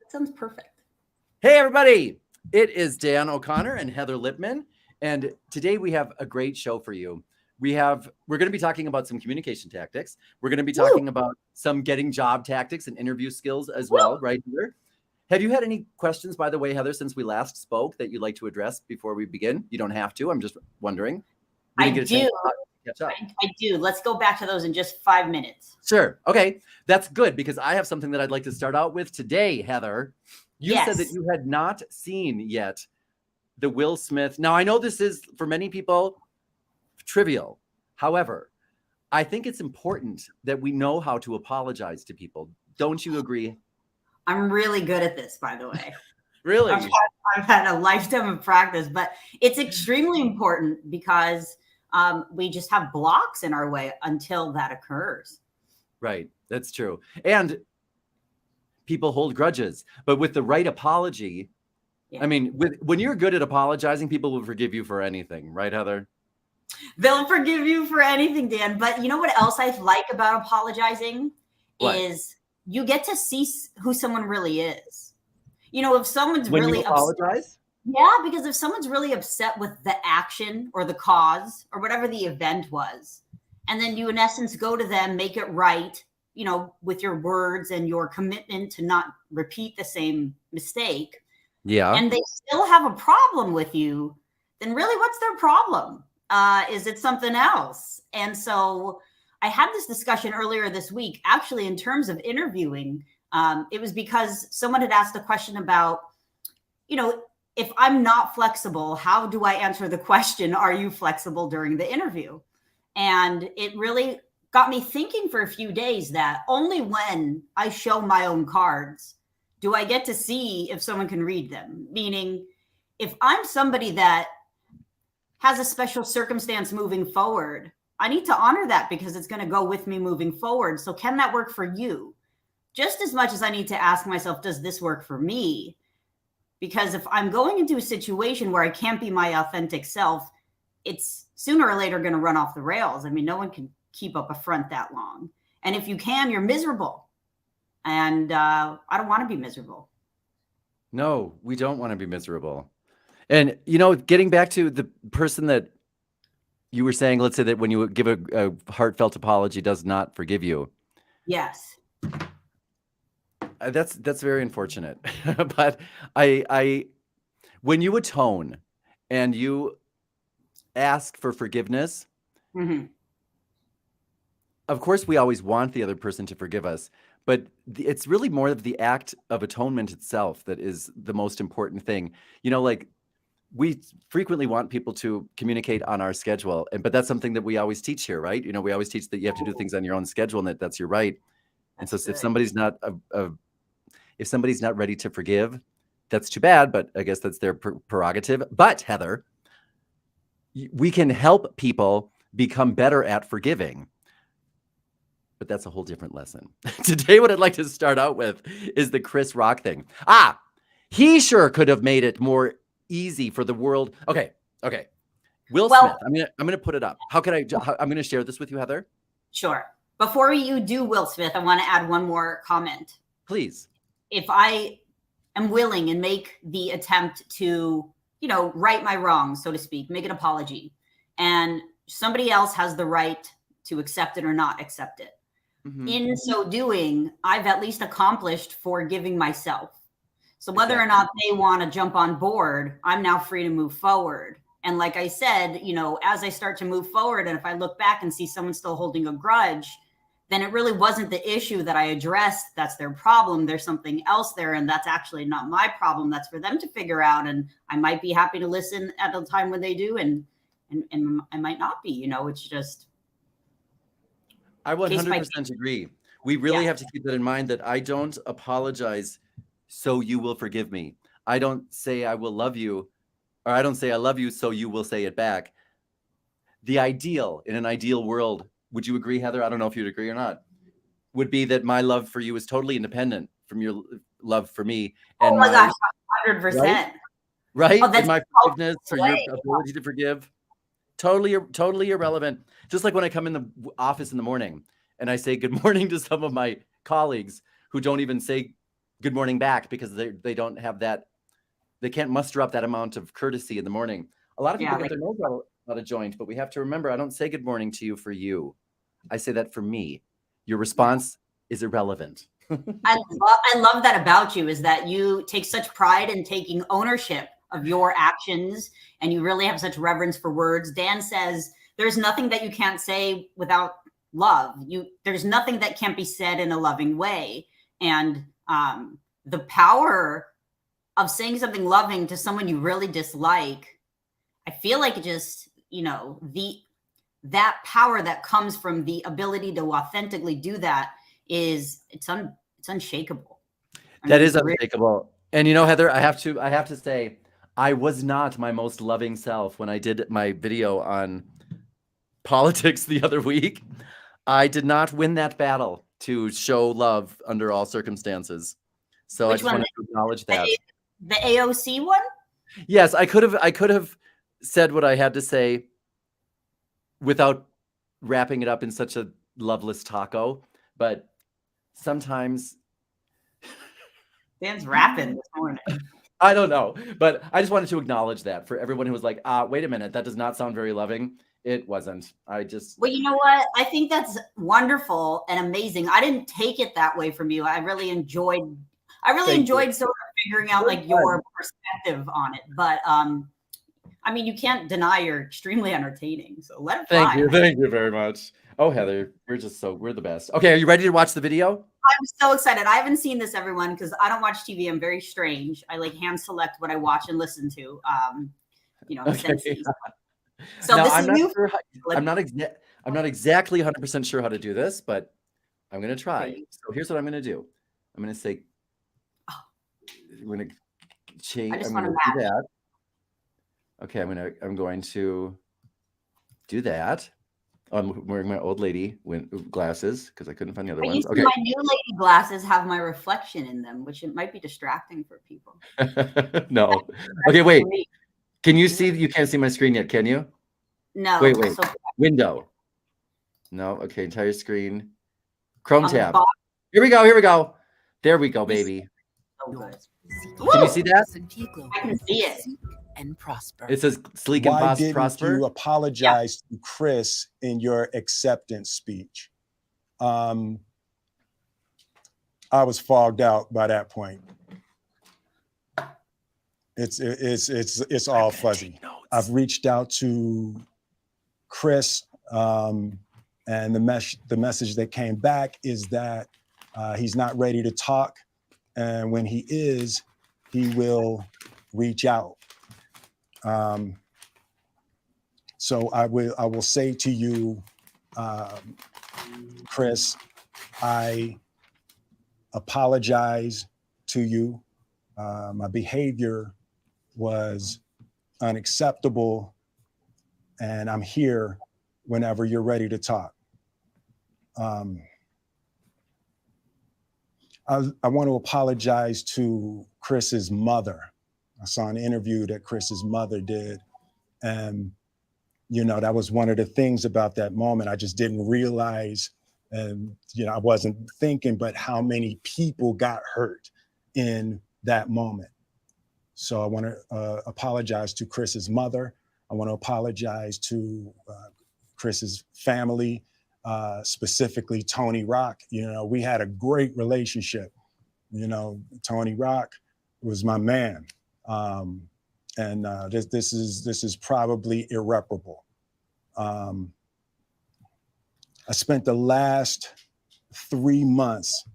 Sounds perfect. Hey, everybody. It is Dan O'Connor and Heather Lippman. And today we have a great show for you. We're going to be talking about some communication tactics. We're going to be talking about some getting job tactics and interview skills as well, right here. Have you had any questions, by the way, Heather, since we last spoke that you'd like to address before we begin? You don't have to. I'm just wondering. I do. I do. Let's go back to those in just 5 minutes. Sure. Okay. That's good because I have something that I'd like to start out with today, Heather. You said that you had not seen yet the Will Smith. Now, I know this is, for many people, trivial. However, I think it's important that we know how to apologize to people. Don't you agree? I'm really good at this, by the way. Really? I've had a lifetime of practice, but it's extremely important because we just have blocks in our way until that occurs. Right. That's true. And people hold grudges, but with the right apology, I mean, when you're good at apologizing, people will forgive you for anything, right, Heather? They'll forgive you for anything, Dan. But you know what else I like about apologizing is you get to see who someone really is. You know, if someone's really apologize? Yeah, because if someone's really upset with the action or the cause or whatever the event was, and then you in essence go to them, make it right, you know, with your words and your commitment to not repeat the same mistake. Yeah. And they still have a problem with you, then really what's their problem? Is it something else? And so I had this discussion earlier this week, actually, in terms of interviewing. It was because someone had asked a question about, you know, if I'm not flexible, how do I answer the question, are you flexible during the interview? And it really got me thinking for a few days that only when I show my own cards do I get to see if someone can read them. Meaning, if I'm somebody that has a special circumstance moving forward, I need to honor that because it's going to go with me moving forward. So can that work for you? Just as much as I need to ask myself, does this work for me? Because if I'm going into a situation where I can't be my authentic self, it's sooner or later going to run off the rails. I mean, no one can keep up a front that long. And if you can, you're miserable. And I don't want to be miserable. No, we don't want to be miserable. And, you know, getting back to the person that you were saying, let's say that when you give a heartfelt apology does not forgive you. Yes. That's very unfortunate. But when you atone and you ask for forgiveness, of course, we always want the other person to forgive us, but it's really more of the act of atonement itself that is the most important thing. You know, like we frequently want people to communicate on our schedule, but that's something that we always teach here, right? You know, we always teach that you have to do things on your own schedule and that's your right. And so if somebody's not if somebody's not ready to forgive, that's too bad, but I guess that's their prerogative. But Heather, we can help people become better at forgiving. But that's a whole different lesson. Today, what I'd like to start out with is the Chris Rock thing. He sure could have made it more easy for the world. Okay. Will Smith, I'm gonna put it up. I'm gonna share this with you, Heather. Sure. Before you do Will Smith, I want to add one more comment. Please. If I am willing and make the attempt to, you know, right my wrongs, so to speak, make an apology, and somebody else has the right to accept it or not accept it. In so doing, I've at least accomplished forgiving myself. So whether or not they want to jump on board, I'm now free to move forward. And like I said, you know, as I start to move forward, and if I look back and see someone still holding a grudge, then it really wasn't the issue that I addressed. That's their problem. There's something else there. And that's actually not my problem. That's for them to figure out. And I might be happy to listen at the time when they do. And I might not be, you know, it's just. I 100% agree. We really have to keep that in mind that I don't apologize so you will forgive me. I don't say I will love you, or I don't say I love you so you will say it back. The ideal, in an ideal world, would you agree, Heather? I don't know if you'd agree or not, would be that my love for you is totally independent from your love for me. And oh my gosh, 100%. Right? Oh, and my forgiveness or your ability to forgive. Totally irrelevant. Just like when I come in the office in the morning and I say good morning to some of my colleagues who don't even say good morning back because they don't have that, they can't muster up that amount of courtesy in the morning. A lot of people Yeah, get their nose out of joint, but we have to remember, I don't say good morning to you for you. I say that for me. Your response is irrelevant. I love that about you, is that you take such pride in taking ownership of your actions, and you really have such reverence for words. Dan says there's nothing that you can't say without love. There's nothing that can't be said in a loving way. And the power of saying something loving to someone you really dislike, I feel like it just, that power that comes from the ability to authentically do that it's unshakable. That is unshakable. And Heather, I have to say, I was not my most loving self when I did my video on politics the other week. I did not win that battle to show love under all circumstances. So I just wanted to acknowledge that. The AOC one? Yes, I could have said what I had to say without wrapping it up in such a loveless taco, but sometimes Dan's rapping this morning. I don't know, but I just wanted to acknowledge that for everyone who was like, wait a minute, that does not sound very loving. It wasn't. Well, you know what? I think that's wonderful and amazing. I didn't take it that way from you. I really enjoyed sort of figuring out like your perspective on it. But I mean, you can't deny you're extremely entertaining. So let it fly. Thank you very much. Oh, Heather, we're the best. Okay, are you ready to watch the video? I'm so excited. I haven't seen this, everyone, because I don't watch TV. I'm very strange. I like hand select what I watch and listen to. Okay. So now, this is new. I'm not exactly 100% sure how to do this, but I'm going to try. Okay. So here's what I'm going to do. I'm going to say, I'm going to change. I'm going to do that. Okay, I'm going to do that. I'm wearing my old lady glasses because I couldn't find the other ones. Okay. My new lady glasses have my reflection in them, which it might be distracting for people. No. Okay, wait. Can you see? You can't see my screen yet, can you? No. Wait. Window. No. Okay, entire screen. Chrome tab. Here we go. There we go, baby. So good. Can you see that? I can see it. And prosper. It says sleek and prosper. Why didn't you apologize to Chris in your acceptance speech? I was fogged out by that point. It's all fuzzy. I've reached out to Chris, and the message that came back is that he's not ready to talk, and when he is, he will reach out. So I will say to you, Chris, I apologize to you. My behavior was unacceptable, and I'm here whenever you're ready to talk. I want to apologize to Chris's mother. I saw an interview that Chris's mother did, and that was one of the things about that moment. I just didn't realize, and I wasn't thinking, but how many people got hurt in that moment. So I want to apologize to Chris's mother. I want to apologize to Chris's family, specifically Tony Rock. We had a great relationship. Tony Rock was my man. And this is probably irreparable. I spent the last 3 months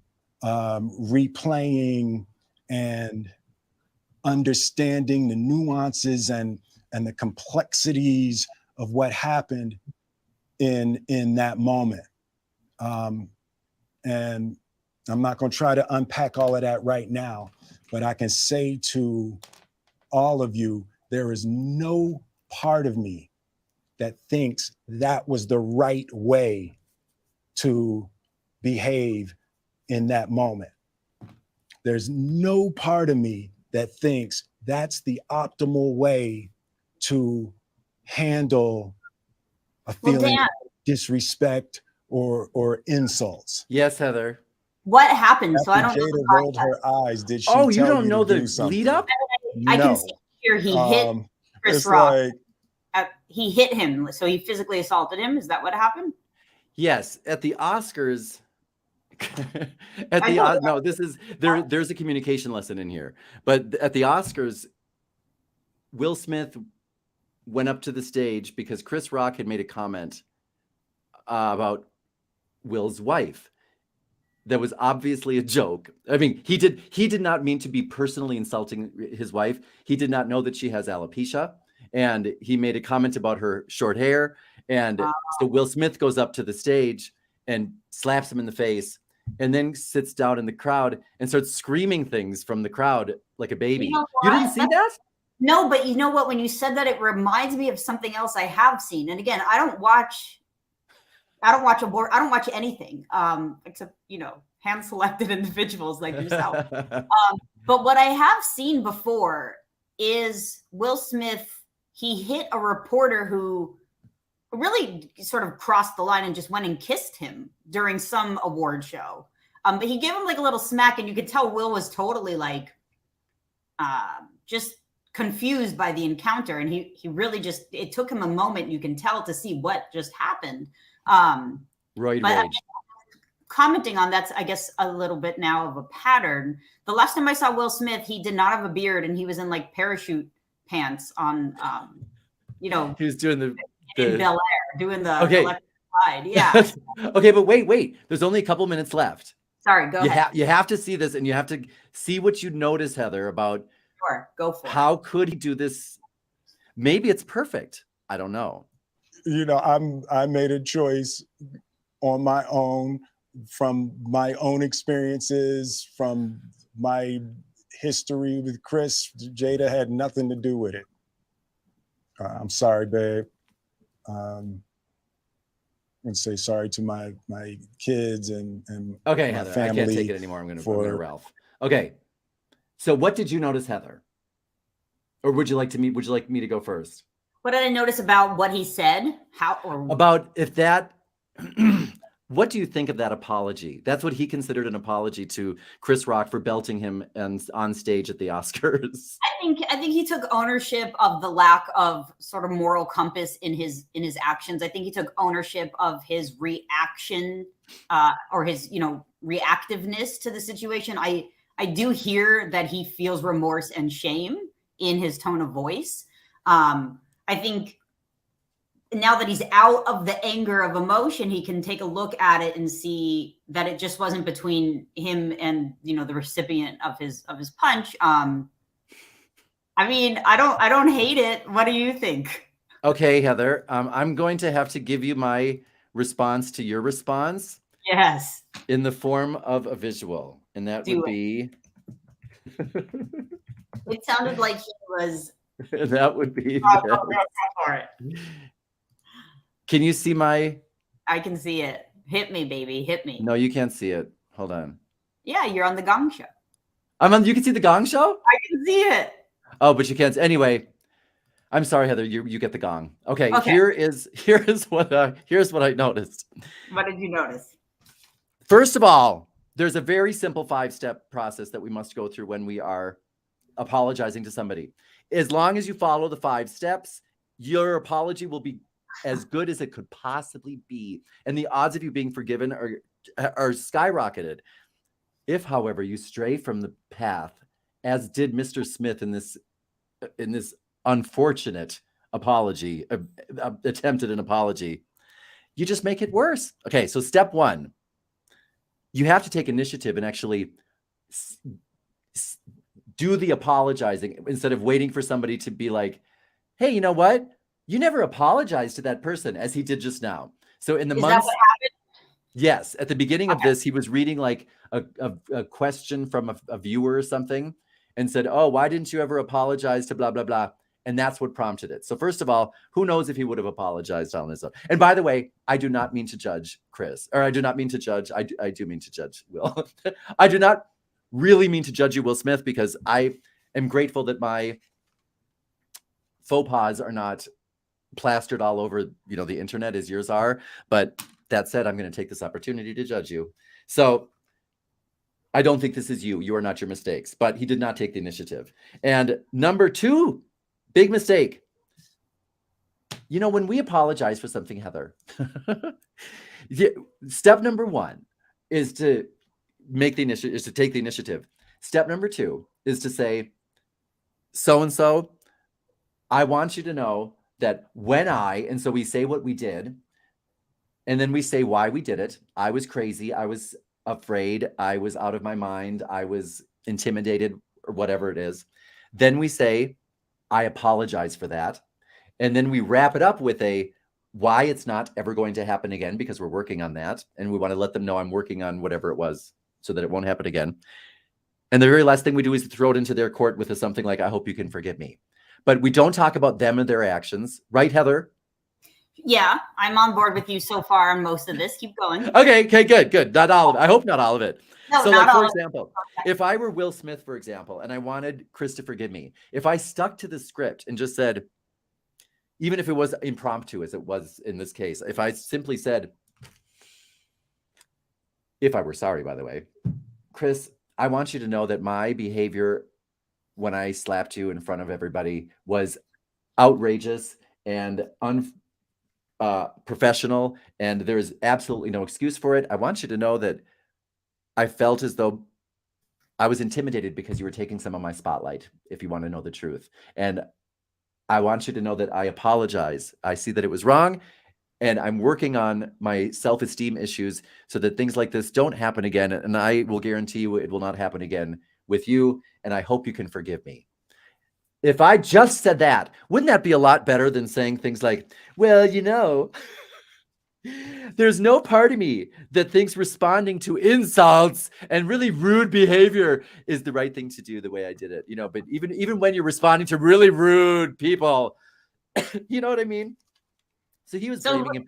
replaying and understanding the nuances and the complexities of what happened in that moment. And I'm not going to try to unpack all of that right now, but I can say to all of you, there is no part of me that thinks that was the right way to behave in that moment. There's no part of me that thinks that's the optimal way to handle a feeling of disrespect or insults. Yes, Heather. What happened? So I After don't know the Jada rolled context. her eyes, did she Oh, you tell don't you know to the do something? lead up? I can No. see here he hit Chris It's Rock. like, He hit him, so he physically assaulted him. Is that what happened? Yes, at the Oscars. No, this is there's a communication lesson in here. But at the Oscars, Will Smith went up to the stage because Chris Rock had made a comment about Will's wife that was obviously a joke. I mean, he did not mean to be personally insulting his wife. He did not know that she has alopecia, and he made a comment about her short hair. And so Will Smith goes up to the stage and slaps him in the face, and then sits down in the crowd and starts screaming things from the crowd like a baby. You didn't see that? No, but you know what? When you said that, it reminds me of something else I have seen. And again, I don't watch anything, except, hand selected individuals like yourself. But what I have seen before is Will Smith. He hit a reporter who really sort of crossed the line and just went and kissed him during some award show. But he gave him like a little smack, and you could tell Will was totally like just confused by the encounter. And he really just, it took him a moment, you can tell, to see what just happened. Rage. Commenting on that's, I guess, a little bit now of a pattern. The last time I saw Will Smith, he did not have a beard, and he was in like parachute pants on, he was doing in Bel Air, doing the electric slide. Yeah. Okay, but wait. There's only a couple minutes left. Sorry, go ahead. You have to see this, and you have to see what you notice, Heather, about go for it. How could he do this? Maybe it's perfect. I don't know. I made a choice on my own, from my own experiences, from my history with Chris. Jada had nothing to do with it. I'm sorry, babe. I'm gonna say sorry to my kids and okay, my Heather, family. I can't take it anymore. I'm gonna Ralph. Okay, so what did you notice, Heather? Or would you like me to go first? What did I notice about what he said? What do you think of that apology? That's what he considered an apology to Chris Rock for belting him on stage at the Oscars. I think he took ownership of the lack of sort of moral compass in his actions. I think he took ownership of his reaction or his reactiveness to the situation. I do hear that he feels remorse and shame in his tone of voice. I think now that he's out of the anger of emotion, he can take a look at it and see that it just wasn't between him and the recipient of his punch. I mean, I don't hate it. What do you think? Okay, Heather, I'm going to have to give you my response to your response. Yes. In the form of a visual, and that would be. It sounded like he was. That would be. Go for it. Can you see my? I can see it. Hit me, baby. Hit me. No, you can't see it. Hold on. Yeah, you're on the Gong Show. You can see the Gong Show? I can see it. Oh, but you can't. Anyway, I'm sorry, Heather. You get the gong. Okay. Here's what I noticed. What did you notice? First of all, there's a very simple 5-step process that we must go through when we are apologizing to somebody. As long as you follow the 5 steps, your apology will be as good as it could possibly be, and the odds of you being forgiven are skyrocketed. If, however, you stray from the path, as did Mr. Smith in this unfortunate apology, attempted an apology, you just make it worse. Okay, so step 1, you have to take initiative and actually do the apologizing instead of waiting for somebody to be like, hey, you know what? You never apologized to that person, as he did just now. So in the months, that what happened? Yes, at the beginning of this, he was reading like a question from a viewer or something, and said, "Oh, why didn't you ever apologize to blah blah blah?" And that's what prompted it. So first of all, who knows if he would have apologized on his own? And by the way, I do not mean to judge Chris, or I do not mean to judge. I do mean to judge Will. I do not really mean to judge you, Will Smith, because I am grateful that my faux pas are not plastered all over, the internet as yours are. But that said, I'm going to take this opportunity to judge you. So I don't think this is you. You are not your mistakes. But he did not take the initiative. And number 2, big mistake. You know, when we apologize for something, Heather, step number 1 is to make the initiative, is to take the initiative. Step number 2 is to say, so-and-so, I want you to know that when and so we say what we did, and then we say why we did it. I was crazy. I was afraid. I was out of my mind. I was intimidated, or whatever it is. Then we say, I apologize for that. And then we wrap it up with why it's not ever going to happen again, because we're working on that. And we want to let them know I'm working on whatever it was so that it won't happen again. And the very last thing we do is throw it into their court with something like, I hope you can forgive me. But we don't talk about them and their actions. Right, Heather? Yeah, I'm on board with you so far on most of this. Keep going. Okay, good. Not all of it. I hope not all of it. No, So not like, all for of it. example, if I were Will Smith, for example, and I wanted Chris to forgive me, if I stuck to the script and just said, even if it was impromptu, as it was in this case, if I simply said, if I were sorry, by the way, Chris, I want you to know that my behavior when I slapped you in front of everybody was outrageous and unprofessional, and there is absolutely no excuse for it. I want you to know that I felt as though I was intimidated because you were taking some of my spotlight, if you want to know the truth. And I want you to know that I apologize. I see that it was wrong, and I'm working on my self-esteem issues so that things like this don't happen again. And I will guarantee you it will not happen again with you, and I hope you can forgive me. If I just said that, wouldn't that be a lot better than saying things like, well, you know, there's no part of me that thinks responding to insults and really rude behavior is the right thing to do the way I did it, you know, but even when you're responding to really rude people, you know what I mean? So he was blaming him.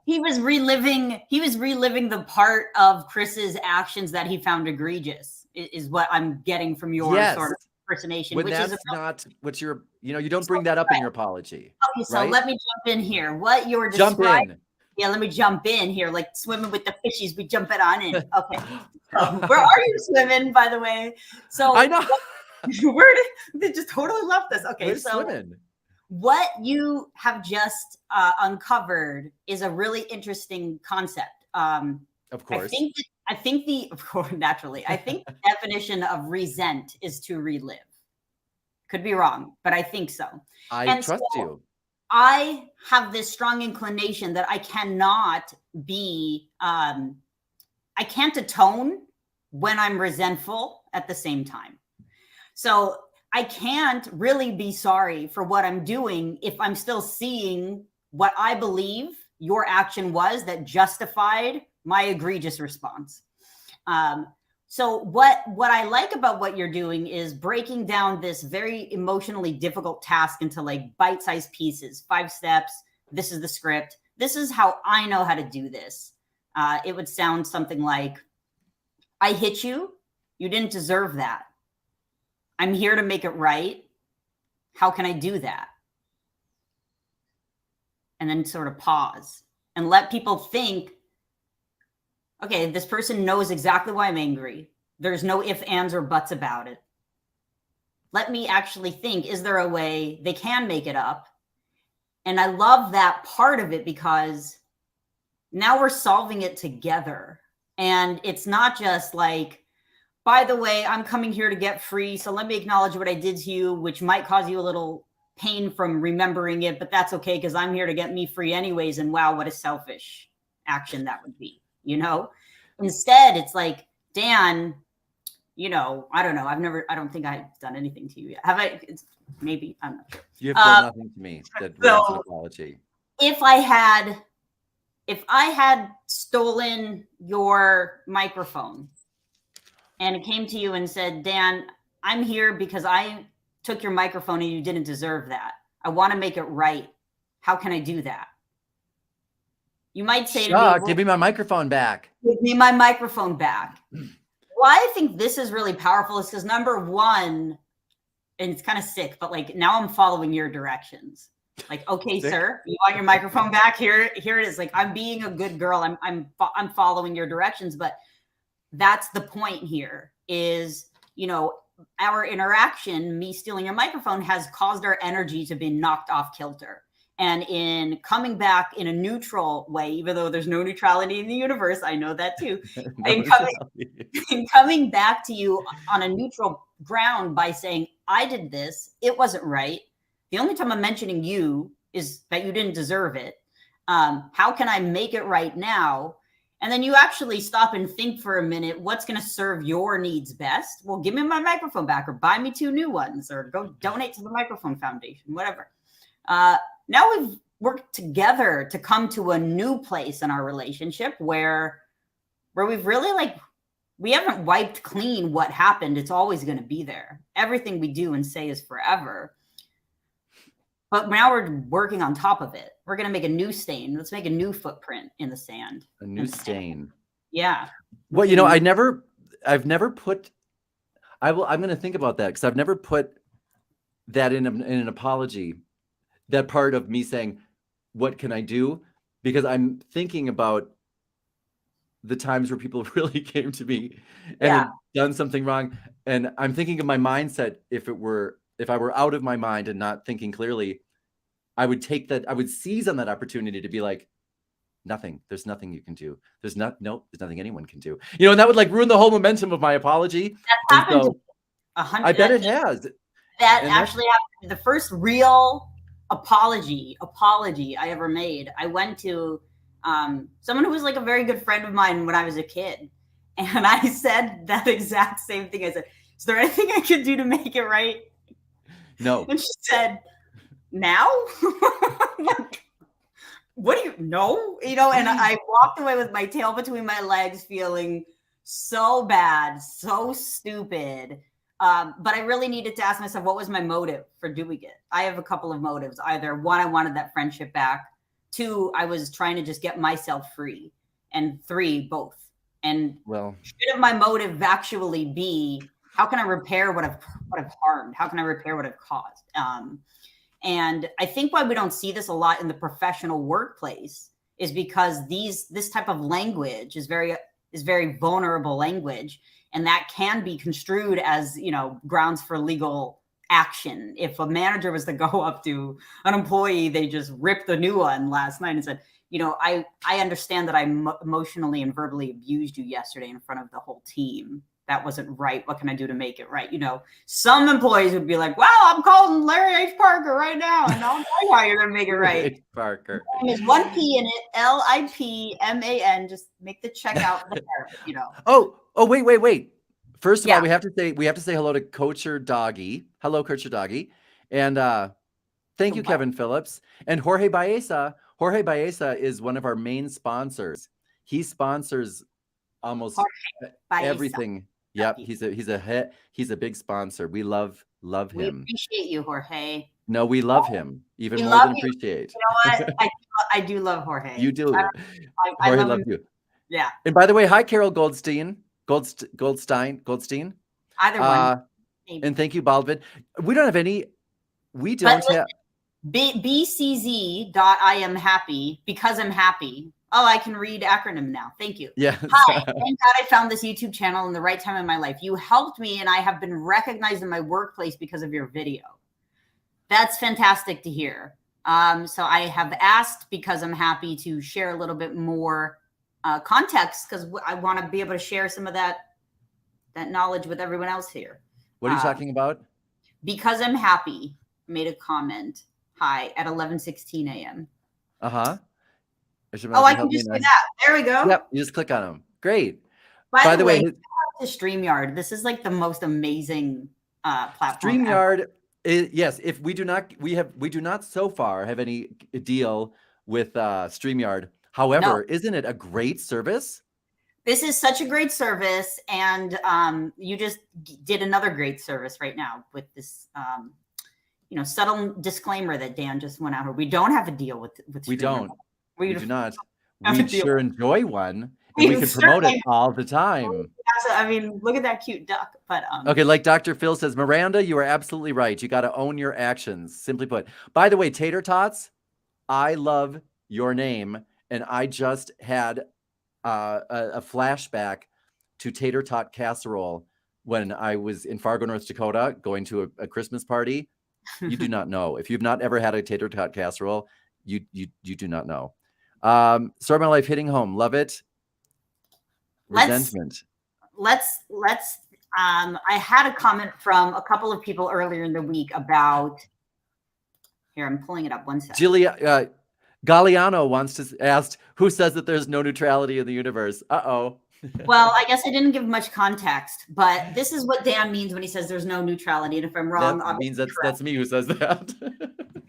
He was reliving the part of Chris's actions that he found egregious, is what I'm getting from your sort of impersonation. When which that's is not what you're, you know, you don't bring that up in your apology. Okay, so right? let me jump in here. What you're Jump describing. in. Yeah, let me jump in here, like swimming with the fishies. We jump it on in. Okay. Where are you swimming, by the way? So I know. They just totally left us. Okay, We're so swimming. What you have just uncovered is a really interesting concept. Of course. I think the definition of resent is to relive. Could be wrong, but I think so. I trust you. I have this strong inclination that I cannot be, I can't atone when I'm resentful at the same time. So I can't really be sorry for what I'm doing if I'm still seeing what I believe your action was that justified my egregious response. So what I like about what you're doing is breaking down this very emotionally difficult task into like bite-sized pieces, 5 steps. This is the script. This is how I know how to do this. It would sound something like, I hit you. You didn't deserve that. I'm here to make it right. How can I do that? And then sort of pause and let people think, okay, this person knows exactly why I'm angry. There's no ifs, ands, or buts about it. Let me actually think, is there a way they can make it up? And I love that part of it because now we're solving it together. And it's not just like, by the way, I'm coming here to get free, so let me acknowledge what I did to you, which might cause you a little pain from remembering it, but that's okay because I'm here to get me free anyways. And wow, what a selfish action that would be. You know, instead it's like, Dan, you know, I don't know. I don't think I've done anything to you yet. Have I? Maybe, I'm not sure. You've done nothing to me that warrants an apology. If I had stolen your microphone and it came to you and said, Dan, I'm here because I took your microphone and you didn't deserve that. I want to make it right. How can I do that? You might say to me, well, give me my microphone back. Give me my microphone back. Why I think this is really powerful is because number one, and it's kind of sick, but like now I'm following your directions. Like, okay, sick. Sir, you want your microphone back? Here it is. Like, I'm being a good girl. I'm following your directions. But that's the point here is, you know, our interaction, me stealing your microphone, has caused our energy to be knocked off kilter. And in coming back in a neutral way, even though there's no neutrality in the universe, I know that too. in coming back to you on a neutral ground by saying, I did this, it wasn't right. The only time I'm mentioning you is that you didn't deserve it. How can I make it right now? And then you actually stop and think for a minute, what's going to serve your needs best? Well, give me my microphone back, or buy me 2 new ones, or go donate to the Microphone Foundation, whatever. Now we've worked together to come to a new place in our relationship where we've really we haven't wiped clean what happened. It's always going to be there. Everything we do and say is forever. But now we're working on top of it. We're going to make a new stain. Let's make a new footprint in the sand. A new stain. Yeah. Well, you know, I've never put, I'm going to think about that, because I've never put that in an apology, that part of me saying, what can I do? Because I'm thinking about the times where people really came to me and had done something wrong. And I'm thinking of my mindset. If I were out of my mind and not thinking clearly, I would seize on that opportunity to be like, nothing, there's nothing you can do. There's nothing anyone can do. You know, and that would ruin the whole momentum of my apology. That happened to 100. I bet it has. That actually happened. The first real apology I ever made, I went to someone who was a very good friend of mine when I was a kid. And I said that exact same thing. I said, is there anything I can do to make it right? No. And she said, now? What do you know? You know, and I walked away with my tail between my legs, feeling so bad, so stupid. But I really needed to ask myself, what was my motive for doing it? I have a couple of motives. Either 1, I wanted that friendship back. 2, I was trying to just get myself free. And 3, both. And shouldn't my motive actually be, how can I repair what I've harmed? How can I repair what I've caused? And I think why we don't see this a lot in the professional workplace is because this type of language is very vulnerable language, and that can be construed as, you know, grounds for legal action. If a manager was to go up to an employee, they just ripped a new one last night and said, you know, I understand that I emotionally and verbally abused you yesterday in front of the whole team. That wasn't right. What can I do to make it right? You know, some employees would be like, well, I'm calling Larry H. Parker right now, and I'll tell you how you're going to make it right. H. Parker. There's 1 P in it, LIPMAN. Just make the checkout there, you know. Oh, wait. First of all, we have to say hello to Coacher Doggy. Hello, Coacher Doggy. And thank you, Kevin Phillips. And Jorge Baeza. Jorge Baeza is one of our main sponsors. He sponsors almost everything. Yep, he's a big sponsor. We love him. We appreciate you, Jorge. No, we love him even more than appreciate. You know what? I do love Jorge. You do. I love you. Yeah. And by the way, hi, Carol Goldstein. Goldstein. Either one. And thank you, Baldwin. We don't have any. We don't have. BCZ.I am happy because I'm happy. Oh, I can read acronym now. Thank you. Yeah. Hi. Thank God I found this YouTube channel in the right time in my life. You helped me, and I have been recognized in my workplace because of your video. That's fantastic to hear. So I have asked, because I'm happy, to share a little bit more context, because I want to be able to share some of that knowledge with everyone else here. What are you talking about? Because I'm happy made a comment. Hi, at 11:16 a.m. Uh-huh. I can just do that. There we go. Yep, you just click on them. Great. By the way, the StreamYard. This is like the most amazing platform. StreamYard, yes. If we do not so far have any deal with StreamYard. However, Isn't it a great service? This is such a great service, and you just did another great service right now with this. Subtle disclaimer that Dan just went out here. We don't have a deal with StreamYard. We don't. We do not. We sure enjoy one. And we can promote it all the time. I mean, look at that cute duck. But okay, like Dr. Phil says, Miranda, you are absolutely right. You got to own your actions. Simply put. By the way, Tater Tots, I love your name, and I just had a flashback to tater tot casserole when I was in Fargo, North Dakota, going to a Christmas party, you do not know. If you've not ever had a tater tot casserole, you do not know. Story of my life hitting home. Love it. Resentment. Let's I had a comment from a couple of people earlier in the week about, here, I'm pulling it up one second. Julia Galliano asked, who says that there's no neutrality in the universe? Uh-oh. Well, I guess I didn't give much context, but this is what Dan means when he says there's no neutrality. And if I'm wrong, that means that's me who says that.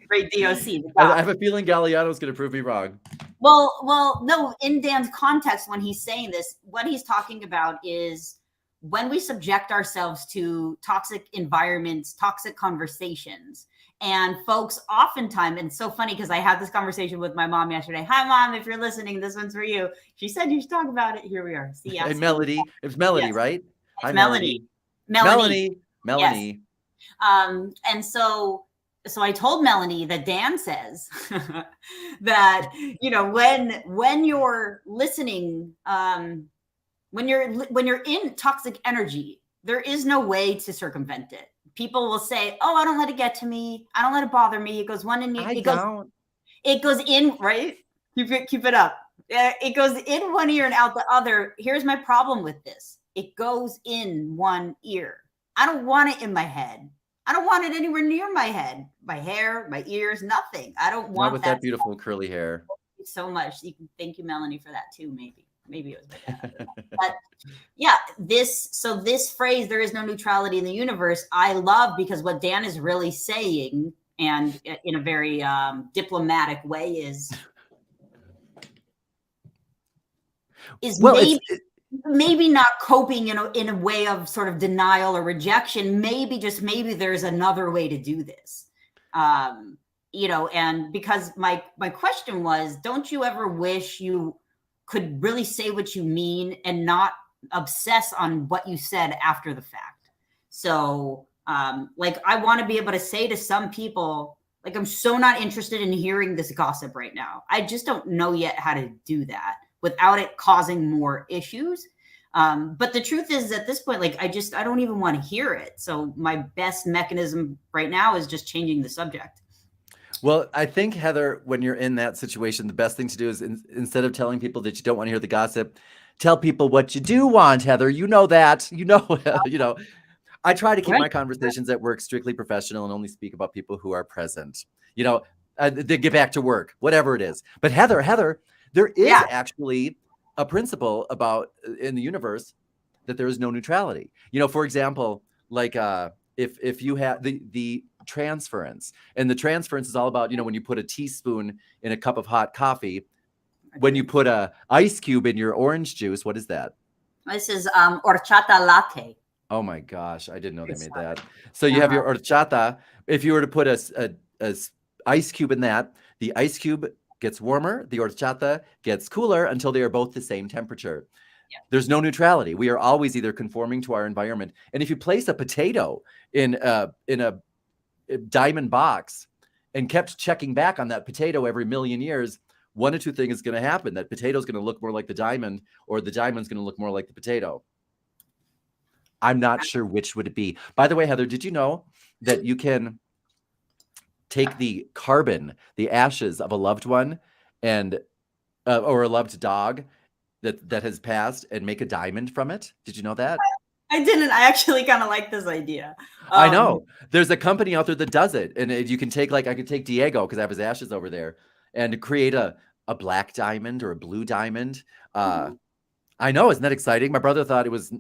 Great DOC. I have a feeling Galliano's going to prove me wrong. Well, no, in Dan's context, when he's saying this, what he's talking about is when we subject ourselves to toxic environments, toxic conversations, and folks oftentimes, and it's so funny because I had this conversation with my mom yesterday. Hi, Mom, if you're listening, this one's for you. She said you should talk about it. Here we are. See, hey, Melody. It's Melody, yes. Right? Hi, Melody. Melanie. Yes. And so I told Melanie that Dan says that, you know, when you're listening, when you're in toxic energy, there is no way to circumvent it. People will say, "Oh, I don't let it get to me. I don't let it bother me." It goes one in it goes in, right? Keep it up. It goes in one ear and out the other. Here's my problem with this. It goes in one ear. I don't want it in my head. I don't want it anywhere near my head, my hair, my ears, nothing. I don't want not with that beautiful curly hair. Thank you so much. Thank you, Melanie, for that too. Maybe it was my dad. But yeah, this phrase, there is no neutrality in the universe, I love, because what Dan is really saying, and in a very diplomatic way, is well, maybe not coping in a way of sort of denial or rejection. Maybe there's another way to do this. You know, and because my question was, don't you ever wish you could really say what you mean and not obsess on what you said after the fact? So like, I want to be able to say to some people, like, I'm so not interested in hearing this gossip right now. I just don't know yet how to do that without it causing more issues. But the truth is, at this point, like, I don't even want to hear it. So my best mechanism right now is just changing the subject. Well, I think, Heather, when you're in that situation, the best thing to do is instead of telling people that you don't want to hear the gossip, tell people what you do want, Heather. You know that. You know. I try to keep my conversations at work strictly professional and only speak about people who are present. You know, they get back to work, whatever it is. But Heather, there is actually a principle about in the universe that there is no neutrality. You know, for example, like if you have the transference, and the transference is all about, you know, when you put a teaspoon in a cup of hot coffee, when you put a ice cube in your orange juice, what is that? This is horchata latte. Oh my gosh, I didn't know they made that. So you have your horchata. If you were to put a ice cube in that, the ice cube gets warmer, the horchata gets cooler until they are both the same temperature. Yeah. There's no neutrality. We are always either conforming to our environment. And if you place a potato in a diamond box and kept checking back on that potato every million years, one or two things is going to happen. That potato is going to look more like the diamond, or the diamond's going to look more like the potato. I'm not sure which would it be. By the way, Heather, did you know that you can take the carbon, the ashes of a loved one, and or a loved dog that has passed, and make a diamond from it? Did you know that? I didn't. I actually kind of like this idea. I know. There's a company out there that does it. And you can take, like, I could take Diego, because I have his ashes over there, and create a black diamond or a blue diamond. I know. Isn't that exciting? My brother thought it was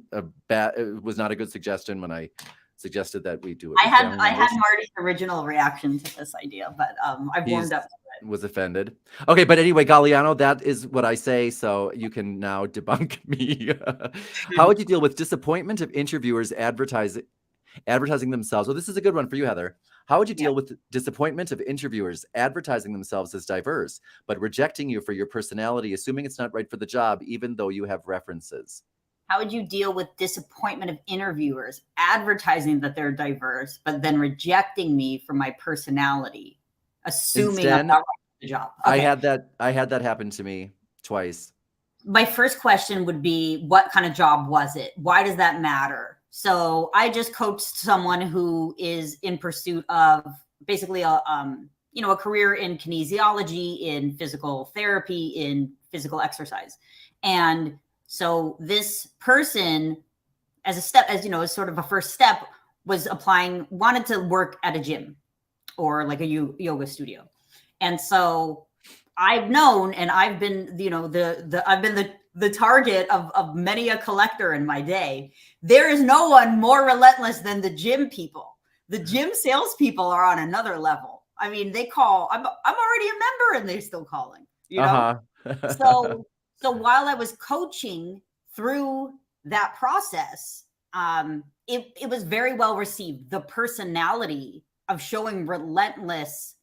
not a good suggestion when I suggested that we do it. I had Marty's original reaction to this idea, but I've warmed up to it. Was offended. Okay, but anyway, Galliano, that is what I say, so you can now debunk me. How would you deal with disappointment of interviewers advertising themselves? Well, this is a good one for you, Heather. How would you deal with disappointment of interviewers advertising themselves as diverse, but rejecting you for your personality, assuming it's not right for the job, even though you have references? How would you deal with disappointment of interviewers advertising that they're diverse, but then rejecting me for my personality, assuming I'm not right for the job? Okay. I had that happen to me twice. my first question would be, what kind of job was it? Why does that matter? So I just coached someone who is in pursuit of basically a career in kinesiology, in physical therapy, in physical exercise. And so this person, as sort of a first step, wanted to work at a gym or like a yoga studio. And so I've known, and I've been, I've been the target of many a collector in my day. There is no one more relentless than the gym people. The gym salespeople are on another level. I mean, they call. I'm already a member, and they're still calling. So while I was coaching through that process, it was very well received. The personality of showing relentless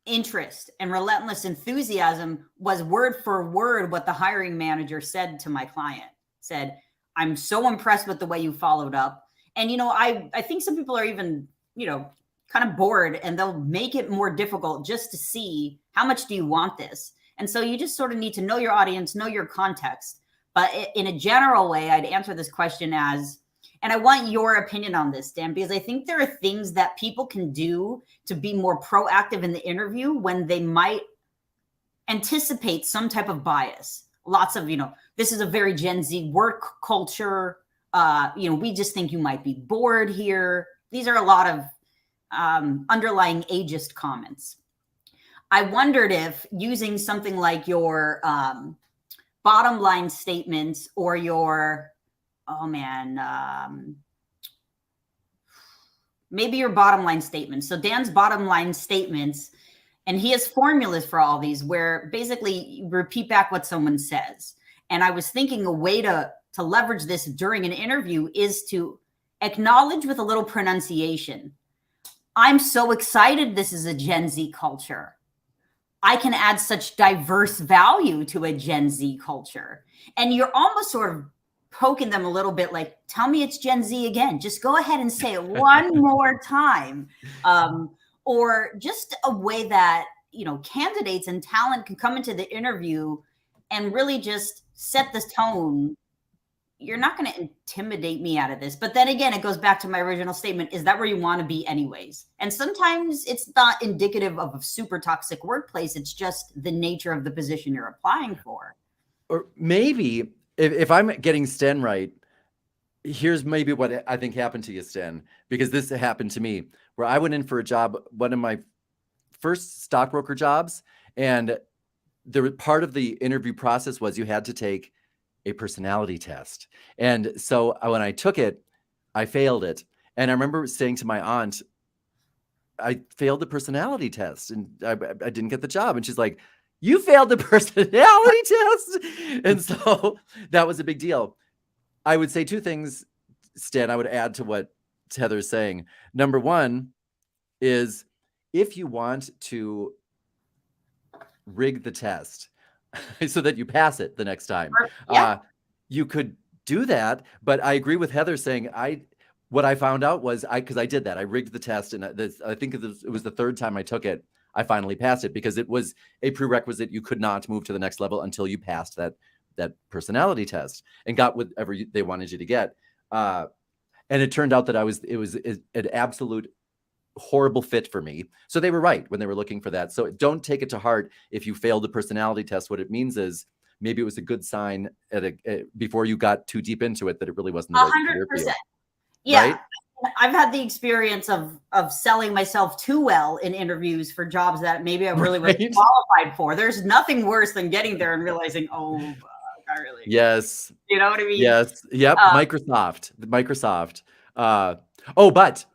interest and relentless enthusiasm was word for word what the hiring manager said to my client. Said, "I'm so impressed with the way you followed up." And, I think some people are even, kind of bored, and they'll make it more difficult just to see how much do you want this. And so you just sort of need to know your audience, know your context. But in a general way, I'd answer this question as, and I want your opinion on this, Dan, because I think there are things that people can do to be more proactive in the interview when they might anticipate some type of bias. Lots of, this is a very Gen Z work culture. We just think you might be bored here. These are a lot of underlying ageist comments. I wondered if using something like your bottom line statements or your, maybe your bottom line statements. So Dan's bottom line statements, and he has formulas for all these where basically you repeat back what someone says. And I was thinking a way to leverage this during an interview is to acknowledge with a little pronunciation. I'm so excited this is a Gen Z culture. I can add such diverse value to a Gen Z culture. And you're almost sort of poking them a little bit like, tell me it's Gen Z again. Just go ahead and say it one more time. Or just a way that, candidates and talent can come into the interview and really just set this tone. You're not going to intimidate me out of this. But then again, it goes back to my original statement. Is that where you want to be anyways? And sometimes it's not indicative of a super toxic workplace. It's just the nature of the position you're applying for. Or maybe if I'm getting Sten right, here's maybe what I think happened to you, Sten, because this happened to me where I went in for a job, one of my first stockbroker jobs. And part of the interview process was you had to take a personality test. And so when I took it, I failed it. And I remember saying to my aunt, I failed the personality test and I didn't get the job. And she's like, you failed the personality test? And so that was a big deal. I would say two things, Stan, I would add to what Heather's saying. Number one is if you want to rig the test so that you pass it the next time, you could do that. But I agree with Heather saying what I found out was because I did that. I rigged the test, and I think it was the third time I took it. I finally passed it because it was a prerequisite. You could not move to the next level until you passed that personality test and got whatever they wanted you to get. And it turned out that it was an absolute horrible fit for me. So they were right when they were looking for that. So don't take it to heart if you failed the personality test. What it means is maybe it was a good sign before you got too deep into it that it really wasn't the right career for you. Yeah. Right? I've had the experience of selling myself too well in interviews for jobs that maybe I really wasn't qualified for. There's nothing worse than getting there and realizing, oh, I really. Yes. You know what I mean? Yes. Yep. Microsoft. But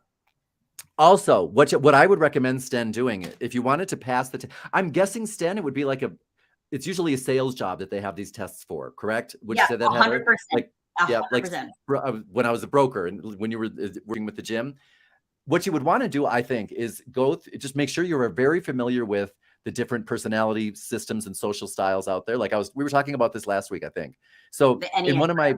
also what I would recommend Sten doing if you wanted to pass I'm guessing, Sten, it would be like it's usually a sales job that they have these tests for, correct? Would you say that, 100%. Heather? Like when I was a broker and when you were working with the gym, what you would want to do, I think, is just make sure you're very familiar with the different personality systems and social styles out there. Like we were talking about this last week, I think. So in one of my,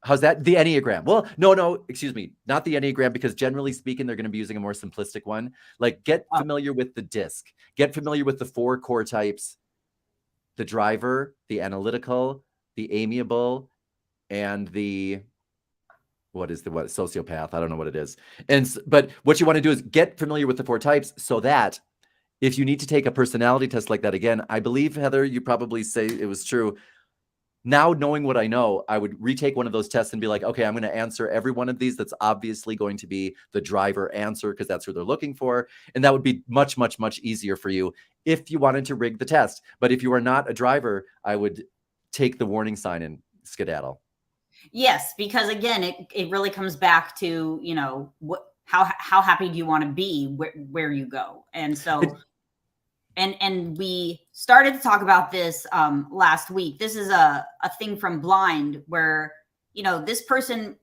how's that? The Enneagram. Well, no, excuse me. Not the Enneagram, because generally speaking, they're going to be using a more simplistic one. Like get familiar with the DISC, get familiar with the 4 core types. the driver, the analytical, the amiable, and the sociopath. I don't know what it is. But what you want to do is get familiar with the 4 types so that if you need to take a personality test like that again, I believe, Heather, you probably say it was true. Now, knowing what I know, I would retake one of those tests and be like, okay, I'm going to answer every one of these. That's obviously going to be the driver answer because that's who they're looking for. And that would be much, much, much easier for you if you wanted to rig the test. But if you are not a driver, I would take the warning sign and skedaddle. Yes, because again, it really comes back to, you know, how happy do you want to be where you go. And so and we started to talk about this last week. This is a thing from Blind where, you know, this person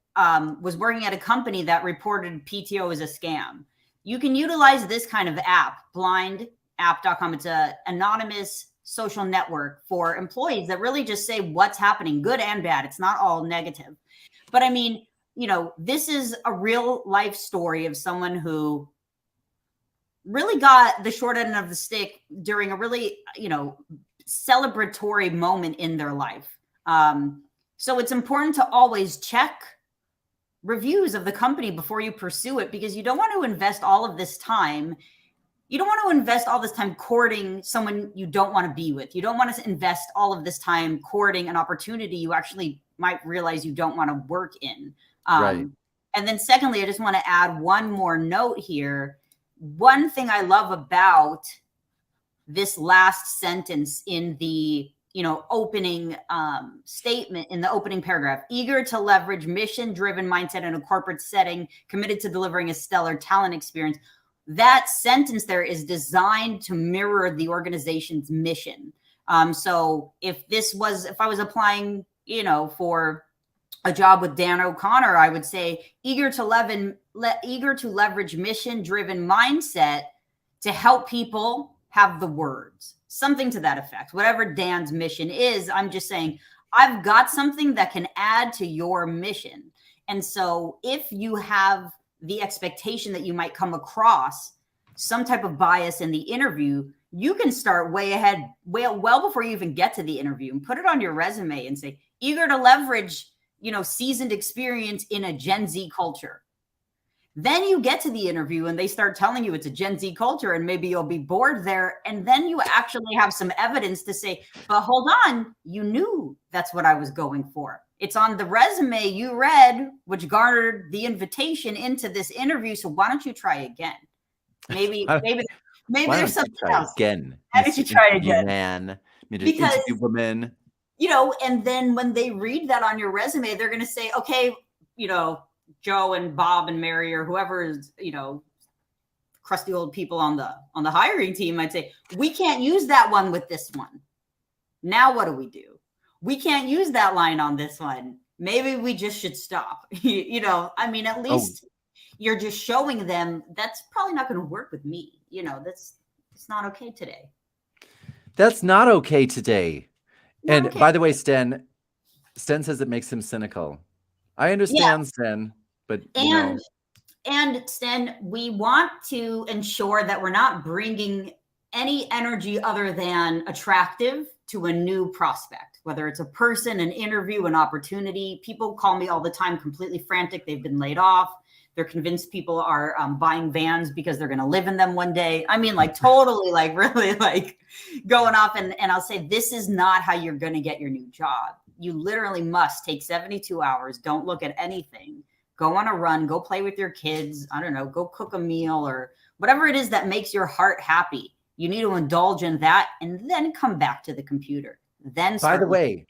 was working at a company that reported PTO as a scam. You can utilize this kind of app, blindapp.com. It's an anonymous social network for employees that really just say what's happening, good and bad. It's not all negative. But I mean, you know, this is a real life story of someone who really got the short end of the stick during a really, you know, celebratory moment in their life. So it's important to always check reviews of the company before you pursue it, because you don't want to invest all of this time. You don't want to invest all this time courting someone you don't want to be with. You don't want to invest all of this time courting an opportunity you actually might realize you don't want to work in. Right. And then secondly, I just want to add one more note here. One thing I love about this last sentence in the, you know, opening statement, in the opening paragraph, eager to leverage mission-driven mindset in a corporate setting, committed to delivering a stellar talent experience. That sentence there is designed to mirror the organization's mission. So if I was applying, you know, for a job with Dan O'Connor, I would say eager to leverage mission-driven mindset to help people have the words, something to that effect. Whatever Dan's mission is, I'm just saying, I've got something that can add to your mission. And so if you have the expectation that you might come across some type of bias in the interview, you can start way ahead, well before you even get to the interview, and put it on your resume and say, eager to leverage, you know, seasoned experience in a Gen Z culture. Then you get to the interview and they start telling you it's a Gen Z culture and maybe you'll be bored there. And then you actually have some evidence to say, but hold on, you knew that's what I was going for. It's on the resume you read, which garnered the invitation into this interview. So why don't you try again? Maybe there's something else. Again. Why don't you try again? Man. Because, interview woman. You know, and then when they read that on your resume, they're going to say, okay, you know, Joe and Bob and Mary or whoever is, you know, crusty old people on the hiring team might say, we can't use that one with this one. Now what do? We can't use that line on this one. Maybe we just should stop. You know, I mean, at least you're just showing them that's probably not going to work with me. You know, it's not okay today. That's not okay today. And by the way, Sten says it makes him cynical. I understand, Sten, but and Sten, we want to ensure that we're not bringing any energy other than attractive to a new prospect, whether it's a person, an interview, an opportunity. People call me all the time, completely frantic. They've been laid off. They're convinced people are buying vans because they're going to live in them one day. I mean, like totally, like really like going off. And I'll say, this is not how you're going to get your new job. You literally must take 72 hours. Don't look at anything. Go on a run. Go play with your kids. I don't know. Go cook a meal or whatever it is that makes your heart happy. You need to indulge in that and then come back to the computer. Then, by the way,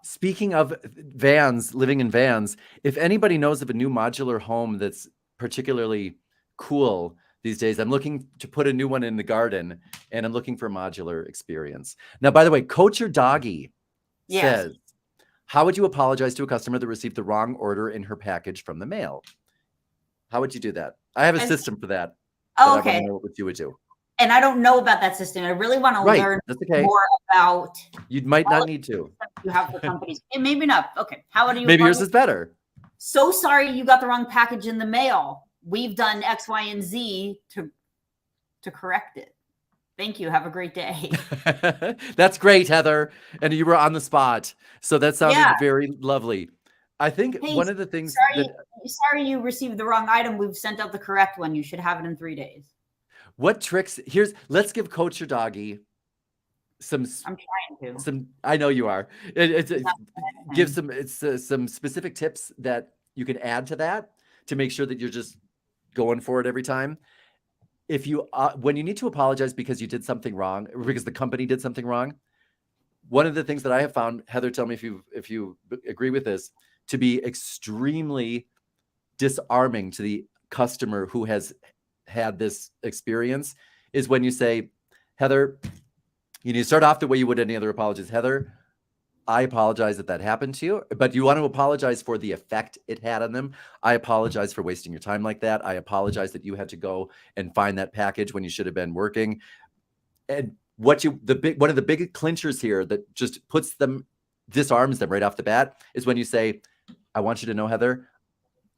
speaking of vans, living in vans, if anybody knows of a new modular home that's particularly cool these days, I'm looking to put a new one in the garden and I'm looking for a modular experience. Now, by the way, Coach Your Doggy says, how would you apologize to a customer that received the wrong order in her package from the mail? How would you do that? I have a system for that. Oh, okay. I want to know what you would do. And I don't know about that system. I really want to learn more about. You might not need to. You have for companies. Maybe not. Okay. How do you? Maybe yours is better. So sorry you got the wrong package in the mail. We've done X, Y, and Z to correct it. Thank you. Have a great day. That's great, Heather. And you were on the spot. So that sounded Yeah. very lovely. I think Hey, one of the things sorry you received the wrong item. We've sent out the correct one. You should have it in 3 days. what tricks, let's give Coach your doggy some, I'm trying to. I know you are. Give some specific tips that you can add to that to make sure that you're just going for it every time. If you, when you need to apologize because you did something wrong or because the company did something wrong, one of the things that I have found, Heather, tell me if you agree with this, to be extremely disarming to the customer who has had this experience is when you say, Heather, you need to start off the way you would any other apologies. Heather, I apologize that happened to you, but you want to apologize for the effect it had on them. I apologize for wasting your time like that. I apologize that you had to go and find that package when you should have been working. And one of the big clinchers here that just disarms them right off the bat is when you say, I want you to know, Heather,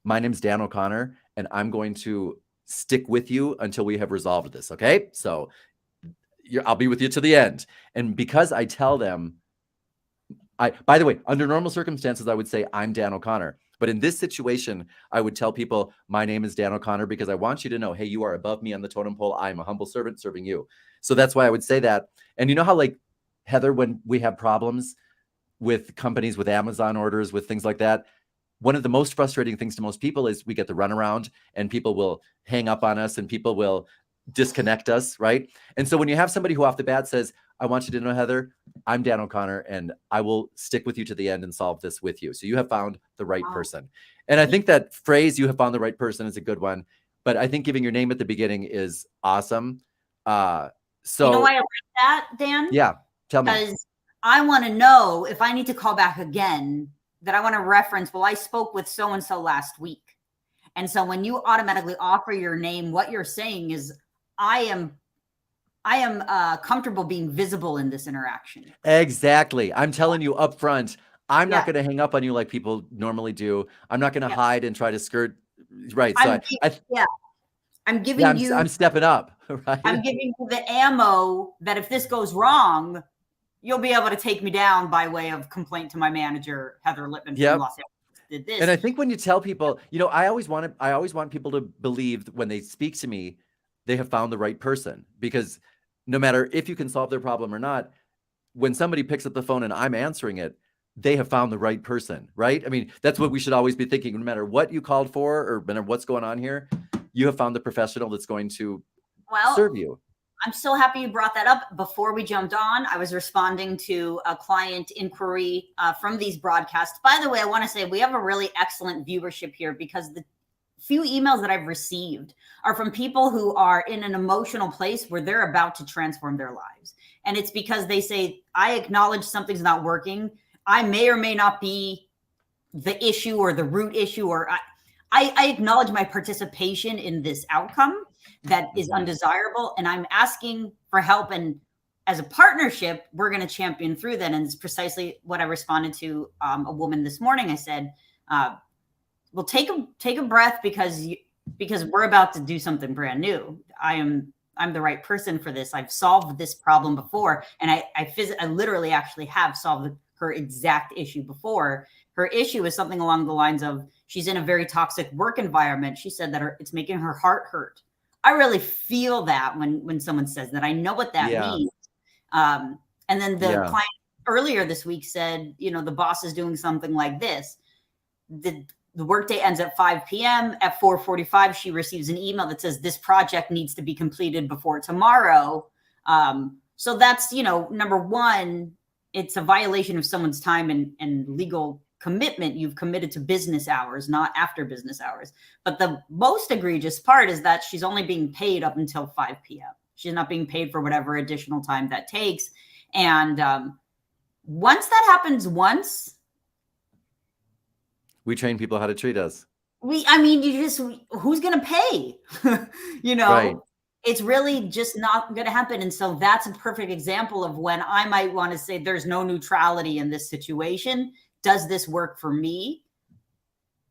my name's Dan O'Connor, and I'm going to stick with you until we have resolved this. Okay. So I'll be with you to the end. And because I tell them, by the way, under normal circumstances, I would say I'm Dan O'Connor. But in this situation, I would tell people, my name is Dan O'Connor, because I want you to know, hey, you are above me on the totem pole. I'm a humble servant serving you. So that's why I would say that. And you know how, like, Heather, when we have problems with companies, with Amazon orders, with things like that, one of the most frustrating things to most people is we get the runaround and people will hang up on us and people will disconnect us, right? And so when you have somebody who off the bat says, I want you to know, Heather, I'm Dan O'Connor, and I will stick with you to the end and solve this with you. So you have found the right person. And I think that phrase, you have found the right person, is a good one. But I think giving your name at the beginning is awesome. So you know why I like that, Dan? Yeah, tell me. Because I want to know if I need to call back again, that I want to reference, well, I spoke with so-and-so last week. And so when you automatically offer your name, what you're saying is, I am comfortable being visible in this interaction. Exactly. I'm telling you up front, I'm not going to hang up on you like people normally do. I'm not going to hide and try to skirt. Right. So I'm giving you. I'm stepping up. Right. I'm giving you the ammo that if this goes wrong, you'll be able to take me down by way of complaint to my manager, Heather Lippman from Los Angeles. Did this. And I think when you tell people, I always want people to believe that when they speak to me, they have found the right person, because no matter if you can solve their problem or not, when somebody picks up the phone and I'm answering it, they have found the right person, right? I mean, that's what we should always be thinking. No matter what you called for or no matter what's going on here, you have found the professional that's going to serve you. I'm so happy you brought that up. Before we jumped on, I was responding to a client inquiry from these broadcasts. By the way, I want to say we have a really excellent viewership here, because the few emails that I've received are from people who are in an emotional place where they're about to transform their lives. And it's because they say, I acknowledge something's not working. I may or may not be the issue or the root issue, or I acknowledge my participation in this outcome that is undesirable. And I'm asking for help. And as a partnership, we're going to champion through that. And it's precisely what I responded to a woman this morning. I said, well, take a breath, because we're about to do something brand new. I'm the right person for this. I've solved this problem before. And I literally actually have solved her exact issue before. Her issue is something along the lines of, she's in a very toxic work environment. She said that it's making her heart hurt. I really feel that when someone says that. I know what that means. And then the client earlier this week said, the boss is doing something like this. The workday ends at 5 p.m. At 4:45, she receives an email that says this project needs to be completed before tomorrow. So that's, number one, it's a violation of someone's time and legal commitment. You've committed to business hours, not after business hours. But the most egregious part is that she's only being paid up until 5 p.m. She's not being paid for whatever additional time that takes. And once that happens we train people how to treat us. Who's going to pay? Right. It's really just not going to happen. And so that's a perfect example of when I might want to say there's no neutrality in this situation. Does this work for me?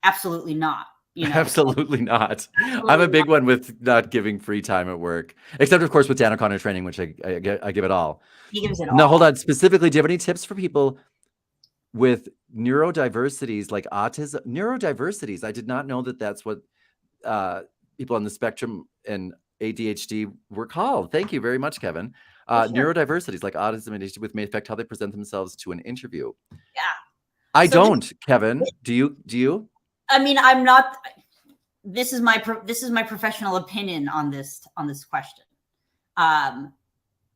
Absolutely not. you know. Absolutely not. I'm a Absolutely big one with not giving free time at work, except of course with Dan O'Connor training, which I give it all. He gives it No, hold all. on. Specifically, do you have any tips for people with neurodiversities like autism? Neurodiversities. I did not know that that's what people on the spectrum and ADHD were called. Thank you very much, Kevin. For sure. Neurodiversities like autism and ADHD with may affect how they present themselves to an interview. Yeah. I So don't, Kevin. Do you? I mean, I'm not. This is my professional opinion on this question.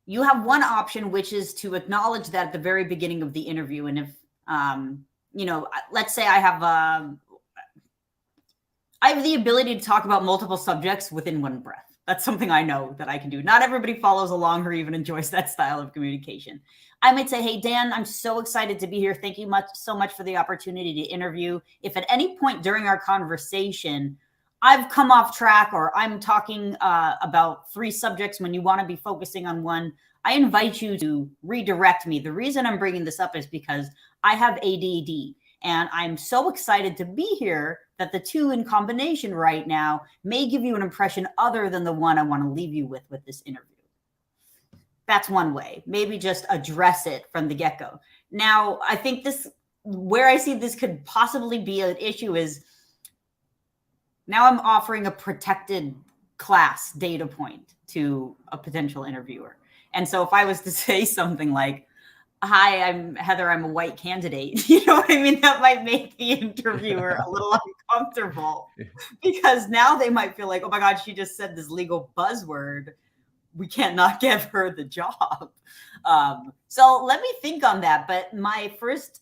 You have one option, which is to acknowledge that at the very beginning of the interview, and if you know, let's say I have the ability to talk about multiple subjects within one breath. That's something I know that I can do. Not everybody follows along or even enjoys that style of communication. I might say, hey, Dan, I'm so excited to be here. Thank you so much for the opportunity to interview. If at any point during our conversation, I've come off track or I'm talking about 3 subjects when you want to be focusing on one, I invite you to redirect me. The reason I'm bringing this up is because I have ADD and I'm so excited to be here that the 2 in combination right now may give you an impression other than the one I want to leave you with this interview. That's one way. Maybe just address it from the get-go. Now, I think where I see this could possibly be an issue is now I'm offering a protected class data point to a potential interviewer. And so if I was to say something like, hi, I'm Heather, I'm a white candidate, you know what I mean? That might make the interviewer a little uncomfortable because now they might feel like, oh my God, she just said this legal buzzword. We can't not give her the job. So let me think on that. But my first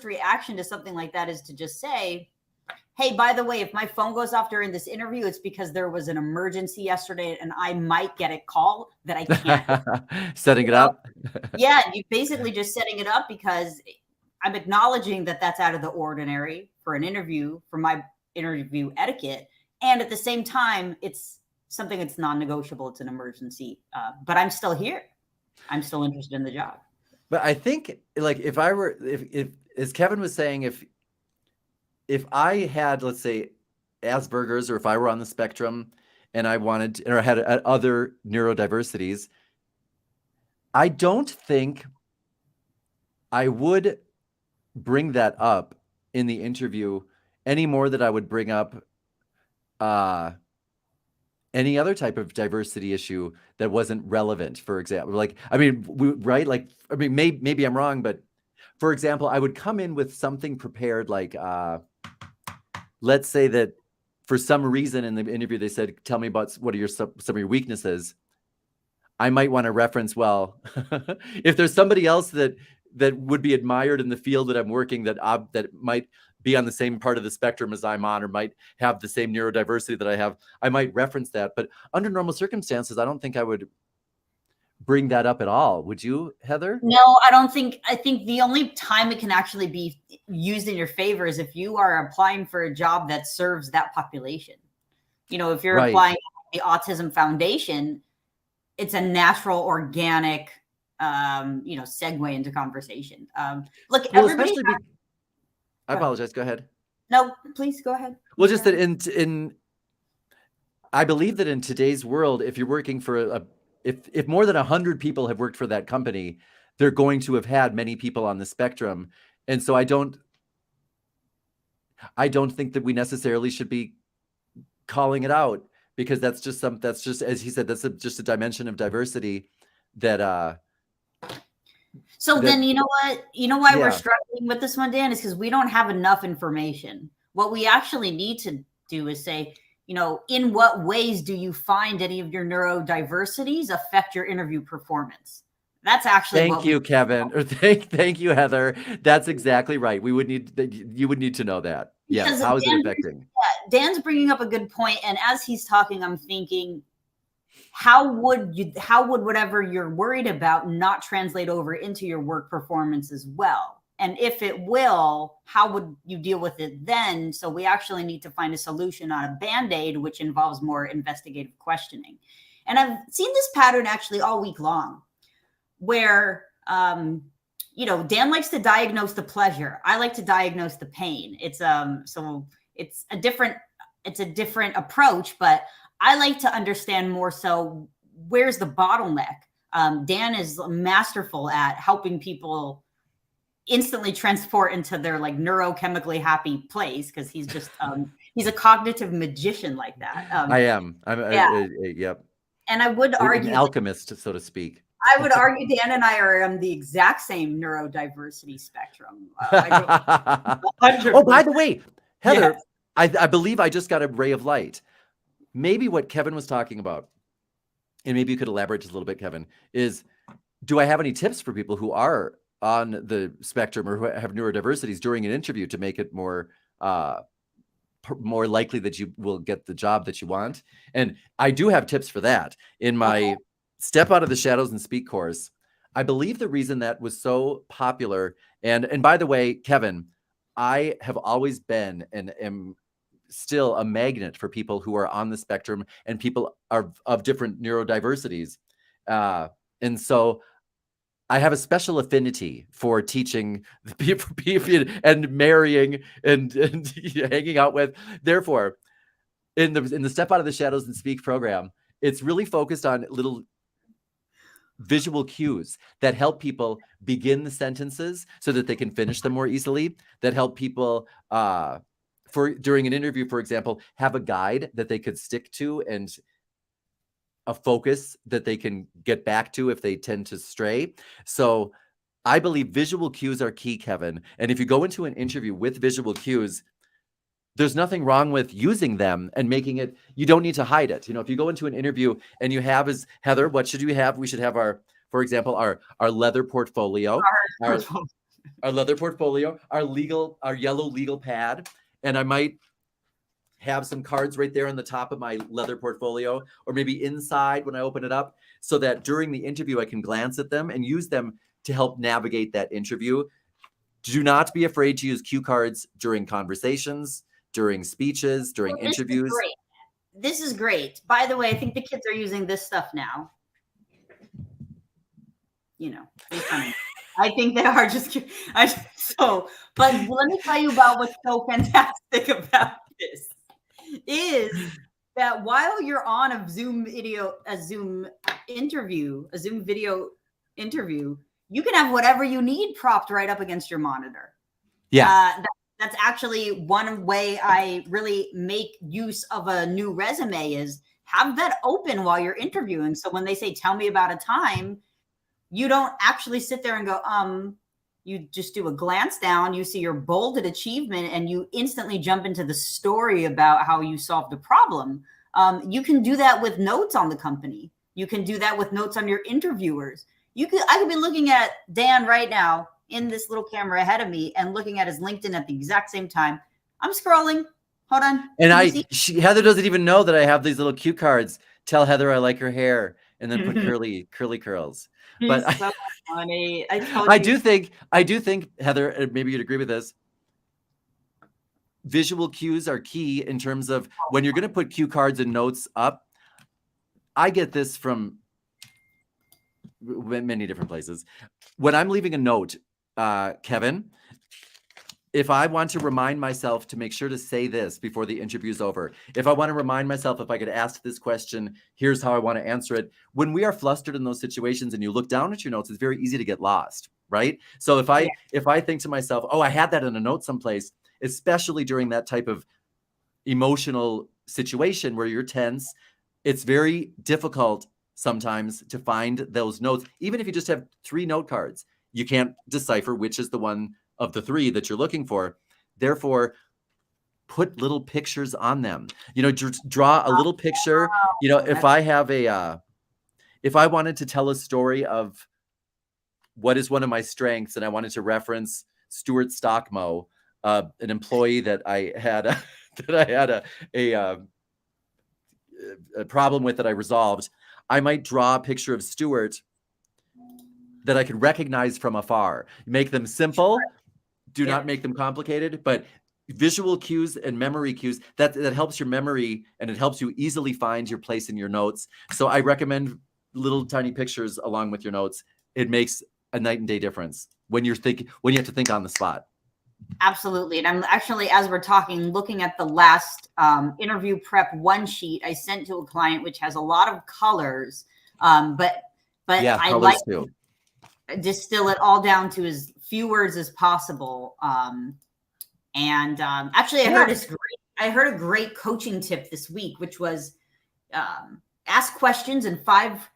reaction to something like that is to just say, hey, by the way, if my phone goes off during this interview, it's because there was an emergency yesterday and I might get a call that I can't. Setting it up. Yeah, you basically just setting it up because I'm acknowledging that that's out of the ordinary for an interview, for my interview etiquette. And at the same time, it's something that's non-negotiable. It's an emergency, but I'm still here. I'm still interested in the job. But I think like if as Kevin was saying, if I had, let's say, Asperger's, or if I were on the spectrum and I wanted, or had other neurodiversities, I don't think I would bring that up in the interview any more than I would bring up any other type of diversity issue that wasn't relevant, for example. Like, I mean, right? Like, I mean, maybe I'm wrong, but for example, I would come in with something prepared, like, let's say that for some reason in the interview, they said, tell me about what are some of your weaknesses. I might want to reference, well, if there's somebody else that would be admired in the field that I'm working, that might be on the same part of the spectrum as I'm on, or might have the same neurodiversity that I have, I might reference that. But under normal circumstances, I don't think I would bring that up at all. Would you, Heather? No, I think the only time it can actually be used in your favor is if you are applying for a job that serves that population. You know, if you're applying to the Autism Foundation, it's a natural, organic, segue into conversation. Look, well, everybody. I apologize. Go ahead. No, please go ahead. Well, just that I believe that in today's world, if you're working for if more than 100 people have worked for that company, they're going to have had many people on the spectrum. And so I don't think that we necessarily should be calling it out, because that's just, as he said, that's just a dimension of diversity that, then you know why we're struggling with this one, Dan, is because we don't have enough information. What we actually need to do is say, in what ways do you find any of your neurodiversities affect your interview performance? That's actually thank you, Kevin, or thank you, Heather. That's exactly right. You would need to know that. Yes. How is it affecting? Yeah, Dan's bringing up a good point, and as he's talking, I'm thinking, how would whatever you're worried about not translate over into your work performance as well? And if it will, how would you deal with it then? So we actually need to find a solution, not a Band-Aid, which involves more investigative questioning. And I've seen this pattern actually all week long, where, Dan likes to diagnose the pleasure. I like to diagnose the pain. It's so it's a different it's a different approach, but I like to understand more so where's the bottleneck. Dan is masterful at helping people instantly transport into their like neurochemically happy place, because he's just he's a cognitive magician like that. I am. Yep. And I would argue an alchemist, so to speak. I would argue Dan and I are on the exact same neurodiversity spectrum. Oh, by the way, Heather, yes. I believe I just got a ray of light. Maybe what Kevin was talking about, and maybe you could elaborate just a little bit, Kevin, is do I have any tips for people who are on the spectrum or who have neurodiversities during an interview to make it more likely that you will get the job that you want? And I do have tips for that. In my Step Out of the Shadows and Speak course, I believe the reason that was so popular, and by the way, Kevin, I have always been and am still a magnet for people who are on the spectrum and people are of different neurodiversities. And so I have a special affinity for teaching people and marrying and hanging out with. Therefore, in the Step Out of the Shadows and Speak program, it's really focused on little visual cues that help people begin the sentences so that they can finish them more easily, that help people during an interview, for example, have a guide that they could stick to and a focus that they can get back to if they tend to stray. So I believe visual cues are key, Kevin. And if you go into an interview with visual cues, there's nothing wrong with using them and making it, you don't need to hide it. You know, if you go into an interview and you have, as Heather, what should we have? We should have for example, our leather portfolio, our leather portfolio, our yellow legal pad. And I might have some cards right there on the top of my leather portfolio, or maybe inside when I open it up, so that during the interview, I can glance at them and use them to help navigate that interview. Do not be afraid to use cue cards during conversations, during speeches, during interviews. This is great. By the way, I think the kids are using this stuff now. You know, I think they are just but let me tell you about what's so fantastic about this is that while you're on a Zoom video interview, you can have whatever you need propped right up against your monitor. Yeah. That's actually one way I really make use of a new resume, is have that open while you're interviewing. So when they say, tell me about a time, you don't actually sit there and go, you just do a glance down, you see your bolded achievement, and you instantly jump into the story about how you solved a problem. You can do that with notes on the company. You can do that with notes on your interviewers. I could be looking at Dan right now in this little camera ahead of me and looking at his LinkedIn at the exact same time. I'm scrolling. Hold on. And Heather doesn't even know that I have these little cue cards. Tell Heather I like her hair, and then put curly curls. But so funny. I do think, Heather, maybe you'd agree with this. Visual cues are key in terms of when you're going to put cue cards and notes up. I get this from many different places. When I'm leaving a note, Kevin, if I want to remind myself to make sure to say this before the interview's over, if I want to remind myself, if I could ask this question, here's how I want to answer it. When we are flustered in those situations and you look down at your notes, it's very easy to get lost, right? So if I think to myself, oh, I had that in a note someplace, especially during that type of emotional situation where you're tense, it's very difficult sometimes to find those notes. Even if you just have 3 note cards, you can't decipher which is the one of the 3 that you're looking for. Therefore, put little pictures on them. You know, draw a little picture. You know, if I wanted to tell a story of what is one of my strengths, and I wanted to reference Stuart Stockmo, an employee that I had a problem with that I resolved, I might draw a picture of Stuart that I could recognize from afar. Make them simple. Do not make them complicated, but visual cues and memory cues, that helps your memory, and it helps you easily find your place in your notes. So I recommend little tiny pictures along with your notes. It makes a night and day difference when you have to think on the spot. Absolutely. And I'm actually, as we're talking, looking at the last interview prep one sheet I sent to a client, which has a lot of colors. But Yeah, I colors like too. to distill it all down to as few words as possible. Actually, I heard a great coaching tip this week, which was ask questions in 5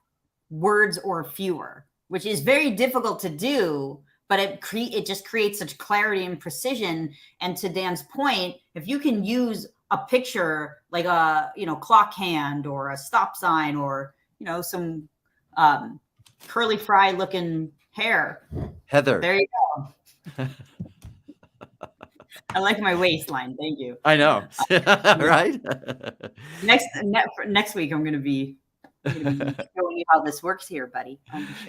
words or fewer, which is very difficult to do, but it just creates such clarity and precision. And to Dan's point, if you can use a picture like a clock hand or a stop sign or some curly fry looking hair, Heather. there you go. I like my waistline. Thank you. I know. Right? Next week, I'm going to be showing you how this works here, buddy.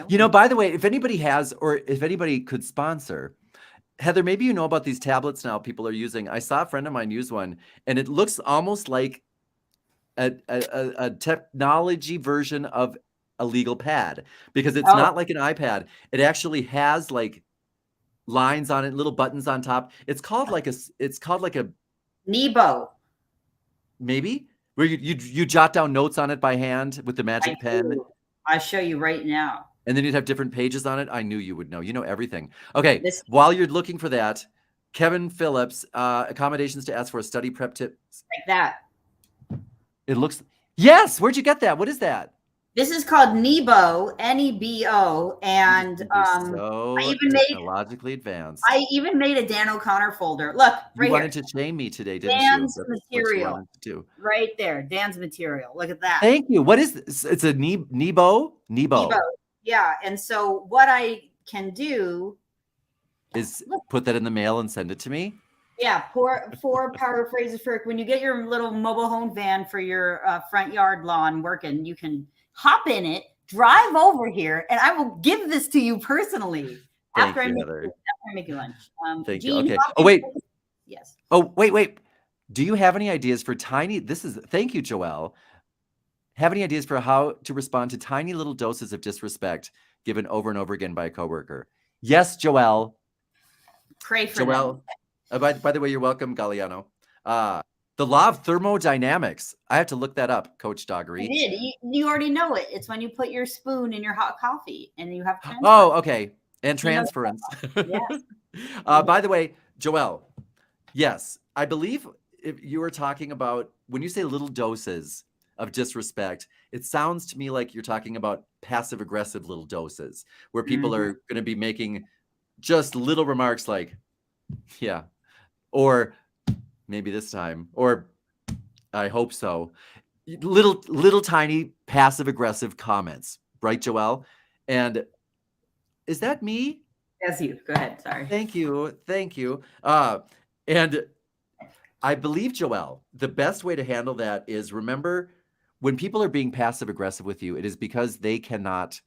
By the way, if anybody has, or if anybody could sponsor, Heather, maybe you know about these tablets now people are using. I saw a friend of mine use one, and it looks almost like a technology version of a legal pad, because it's not like an iPad. It actually has like lines on it, little buttons on top. It's called like a Nebo. Maybe where you jot down notes on it by hand with the magic pen. I'll show you right now. And then you'd have different pages on it. I knew you would know. You know everything. Okay. While you're looking for that, Kevin Phillips, accommodations to ask for a study prep tip. Like that. It looks. Yes. Where'd you get that? What is that? This is called Nebo, Nebo, and so I even technologically advanced. I even made a Dan O'Connor folder. Look, right you wanted to shame me today, didn't Dan's you? Dan's material, right there. Dan's material. Look at that. Thank you. What is this? It's a Nebo. Yeah, and so what I can do is put that in the mail and send it to me. Yeah, four paraphrases for when you get your little mobile home van for your front yard lawn working, you can hop in it, drive over here, and I will give this to you personally after I make you lunch. Thank Jean, you. Okay. Oh, wait. Yes. Oh, wait. Do you have any ideas for tiny? Thank you, Joelle. Have any ideas for how to respond to tiny little doses of disrespect given over and over again by a coworker? Yes, Joelle. Pray for Joelle. By the way, you're welcome, Galliano. The law of thermodynamics. I have to look that up, Coach Doggery. You did. You already know it. It's when you put your spoon in your hot coffee and you have transference. Oh, okay. And transference. Yes. By the way, Joelle, yes, I believe if you were talking about, when you say little doses of disrespect, it sounds to me like you're talking about passive-aggressive little doses where people are going to be making just little remarks like, yeah, or maybe this time, or I hope so. Little tiny passive-aggressive comments, right, Joelle? And is that me? That's you. Go ahead. Sorry. Thank you. And I believe, Joelle, the best way to handle that is, remember, when people are being passive-aggressive with you, it is because they cannot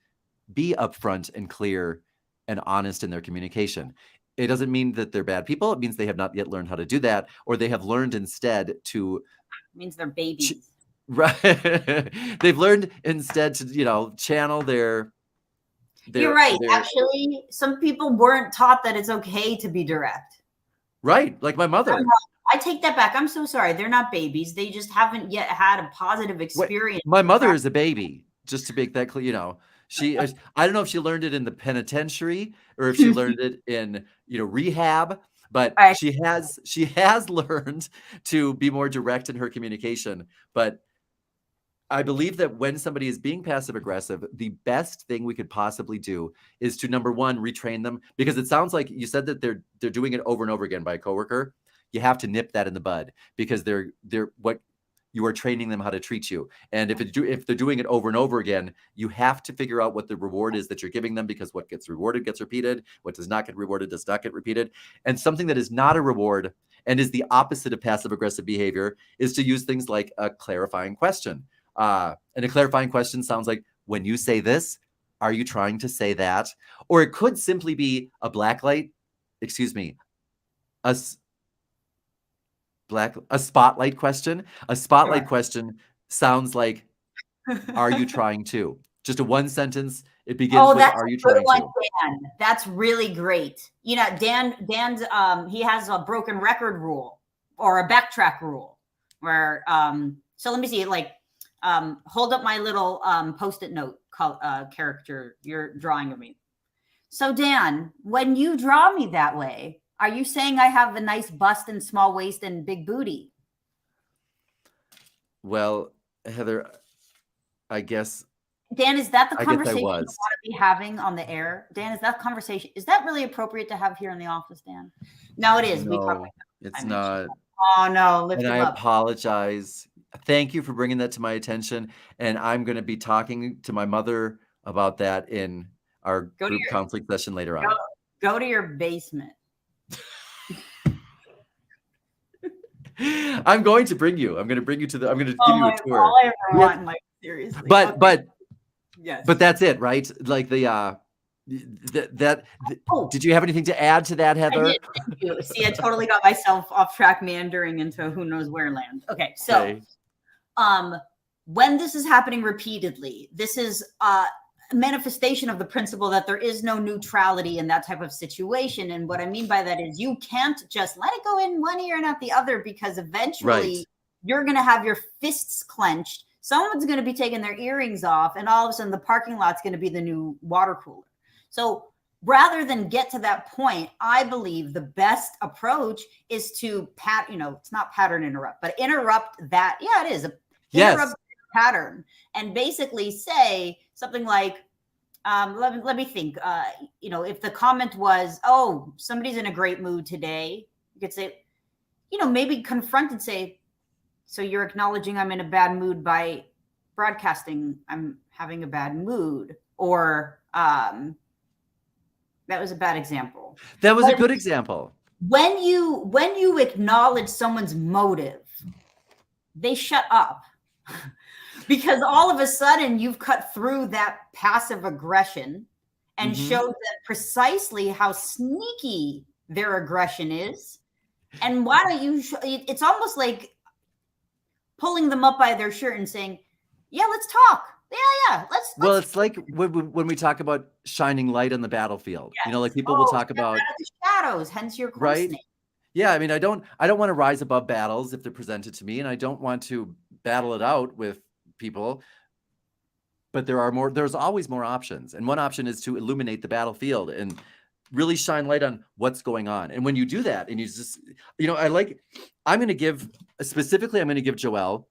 be upfront and clear and honest in their communication. It doesn't mean that they're bad people. It means they have not yet learned how to do that, or they have learned instead to. It means they're babies. Right. They've learned instead to, channel their. You're right. Actually, some people weren't taught that it's okay to be direct. Right. Like my mother. I take that back. I'm so sorry. They're not babies. They just haven't yet had a positive experience. My mother is a baby, just to make that clear, She, I don't know if she learned it in the penitentiary or if she learned it in, rehab, but she has learned to be more direct in her communication. But I believe that when somebody is being passive aggressive, the best thing we could possibly do is to, number one, retrain them, because it sounds like you said that they're doing it over and over again by a coworker. You have to nip that in the bud, because they're what you are training them how to treat you. And if they're doing it over and over again, you have to figure out what the reward is that you're giving them, because what gets rewarded gets repeated. What does not get rewarded does not get repeated. And something that is not a reward and is the opposite of passive aggressive behavior is to use things like a clarifying question. And a clarifying question sounds like, when you say this, are you trying to say that? Or it could simply be a spotlight question. A spotlight question sounds like, are you trying to? Just a one sentence It begins Oh, with, that's are a you good trying one, to? Dan. That's really great. You know, Dan's he has a broken record rule or a backtrack rule where so let me see, like hold up my little post-it note character you're drawing of me. So Dan, when you draw me that way, are you saying I have a nice bust and small waist and big booty? Well, Heather, I guess Dan, is that the I conversation you want was. to be having on the air? Dan, is that conversation, is that really appropriate to have here in the office, Dan? No, it is. We talk No, like that. it's I mentioned not. that. Oh no, lift And him I up. apologize. Thank you for bringing that to my attention. And I'm going to be talking to my mother about that in our Go to group your conflict session later go, on. go to your basement. I'm going to bring you. I'm going to bring you to the. I'm going to give you a tour. All I ever want in life, seriously. But Okay. Yes. but that's it, right? Like did you have anything to add to that, Heather? I did. Thank you. See, I totally got myself off track, meandering into who knows where land. Okay, so Okay. when this is happening repeatedly, this is a manifestation of the principle that there is no neutrality in that type of situation. And what I mean by that is you can't just let it go in one ear and out the other, because eventually you're going to have your fists clenched. Someone's going to be taking their earrings off, and all of a sudden the parking lot's going to be the new water cooler. So rather than get to that point, I believe the best approach is to it's not pattern interrupt, but interrupt that. Yeah, it is. Interrupt pattern, and basically say something like, let me think. If the comment was, oh, somebody's in a great mood today, you could say, maybe confront and say, so you're acknowledging I'm in a bad mood by broadcasting I'm having a bad mood, or that was a bad example. That was a good example. When you acknowledge someone's motive, they shut up. Because all of a sudden you've cut through that passive aggression and showed them precisely how sneaky their aggression is. And why don't you, it's almost like pulling them up by their shirt and saying, yeah, let's talk. Yeah. Well, it's like when we talk about shining light on the battlefield, yes. Like people will talk about the shadows, hence your right. Yeah. I mean, I don't want to rise above battles if they're presented to me, and I don't want to battle it out with people, but there's always more options. And one option is to illuminate the battlefield and really shine light on what's going on. And when you do that, and you just, I'm going to give Joelle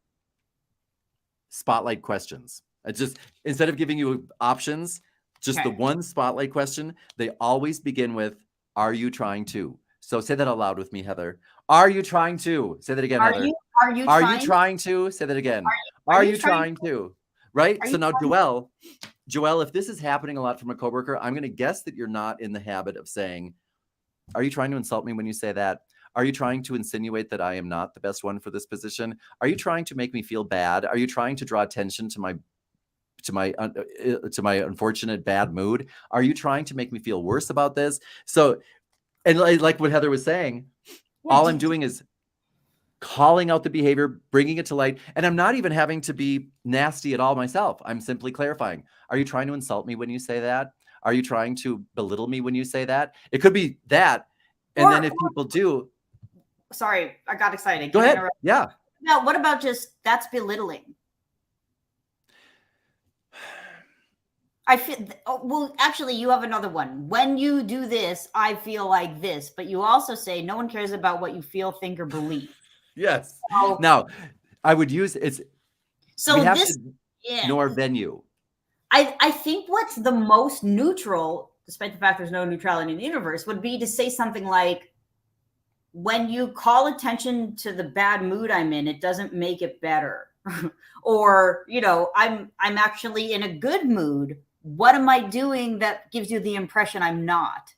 spotlight questions. I just, instead of giving you options, just the one spotlight question, they always begin with, are you trying to? So say that out loud with me, Heather. Are you trying to? Say that again, Heather. Are you trying to? Say that again. Are you trying to? Right? So now, Joelle, if this is happening a lot from a coworker, I'm going to guess that you're not in the habit of saying, are you trying to insult me when you say that? Are you trying to insinuate that I am not the best one for this position? Are you trying to make me feel bad? Are you trying to draw attention to my unfortunate bad mood? Are you trying to make me feel worse about this? So, and like what Heather was saying, all I'm doing is calling out the behavior, bringing it to light. And I'm not even having to be nasty at all myself. I'm simply clarifying. Are you trying to insult me when you say that? Are you trying to belittle me when you say that? It could be that. And then if people do. Sorry, I got excited. Go ahead. Yeah. Now, what about just that's belittling? I feel, well, actually, you have another one. When you do this, I feel like this, but you also say no one cares about what you feel, think, or believe. Yes. So, now, I would use it's. So we have this, to know our venue. I think what's the most neutral, despite the fact there's no neutrality in the universe, would be to say something like, when you call attention to the bad mood I'm in, it doesn't make it better. Or, I'm actually in a good mood. What am I doing that gives you the impression I'm not?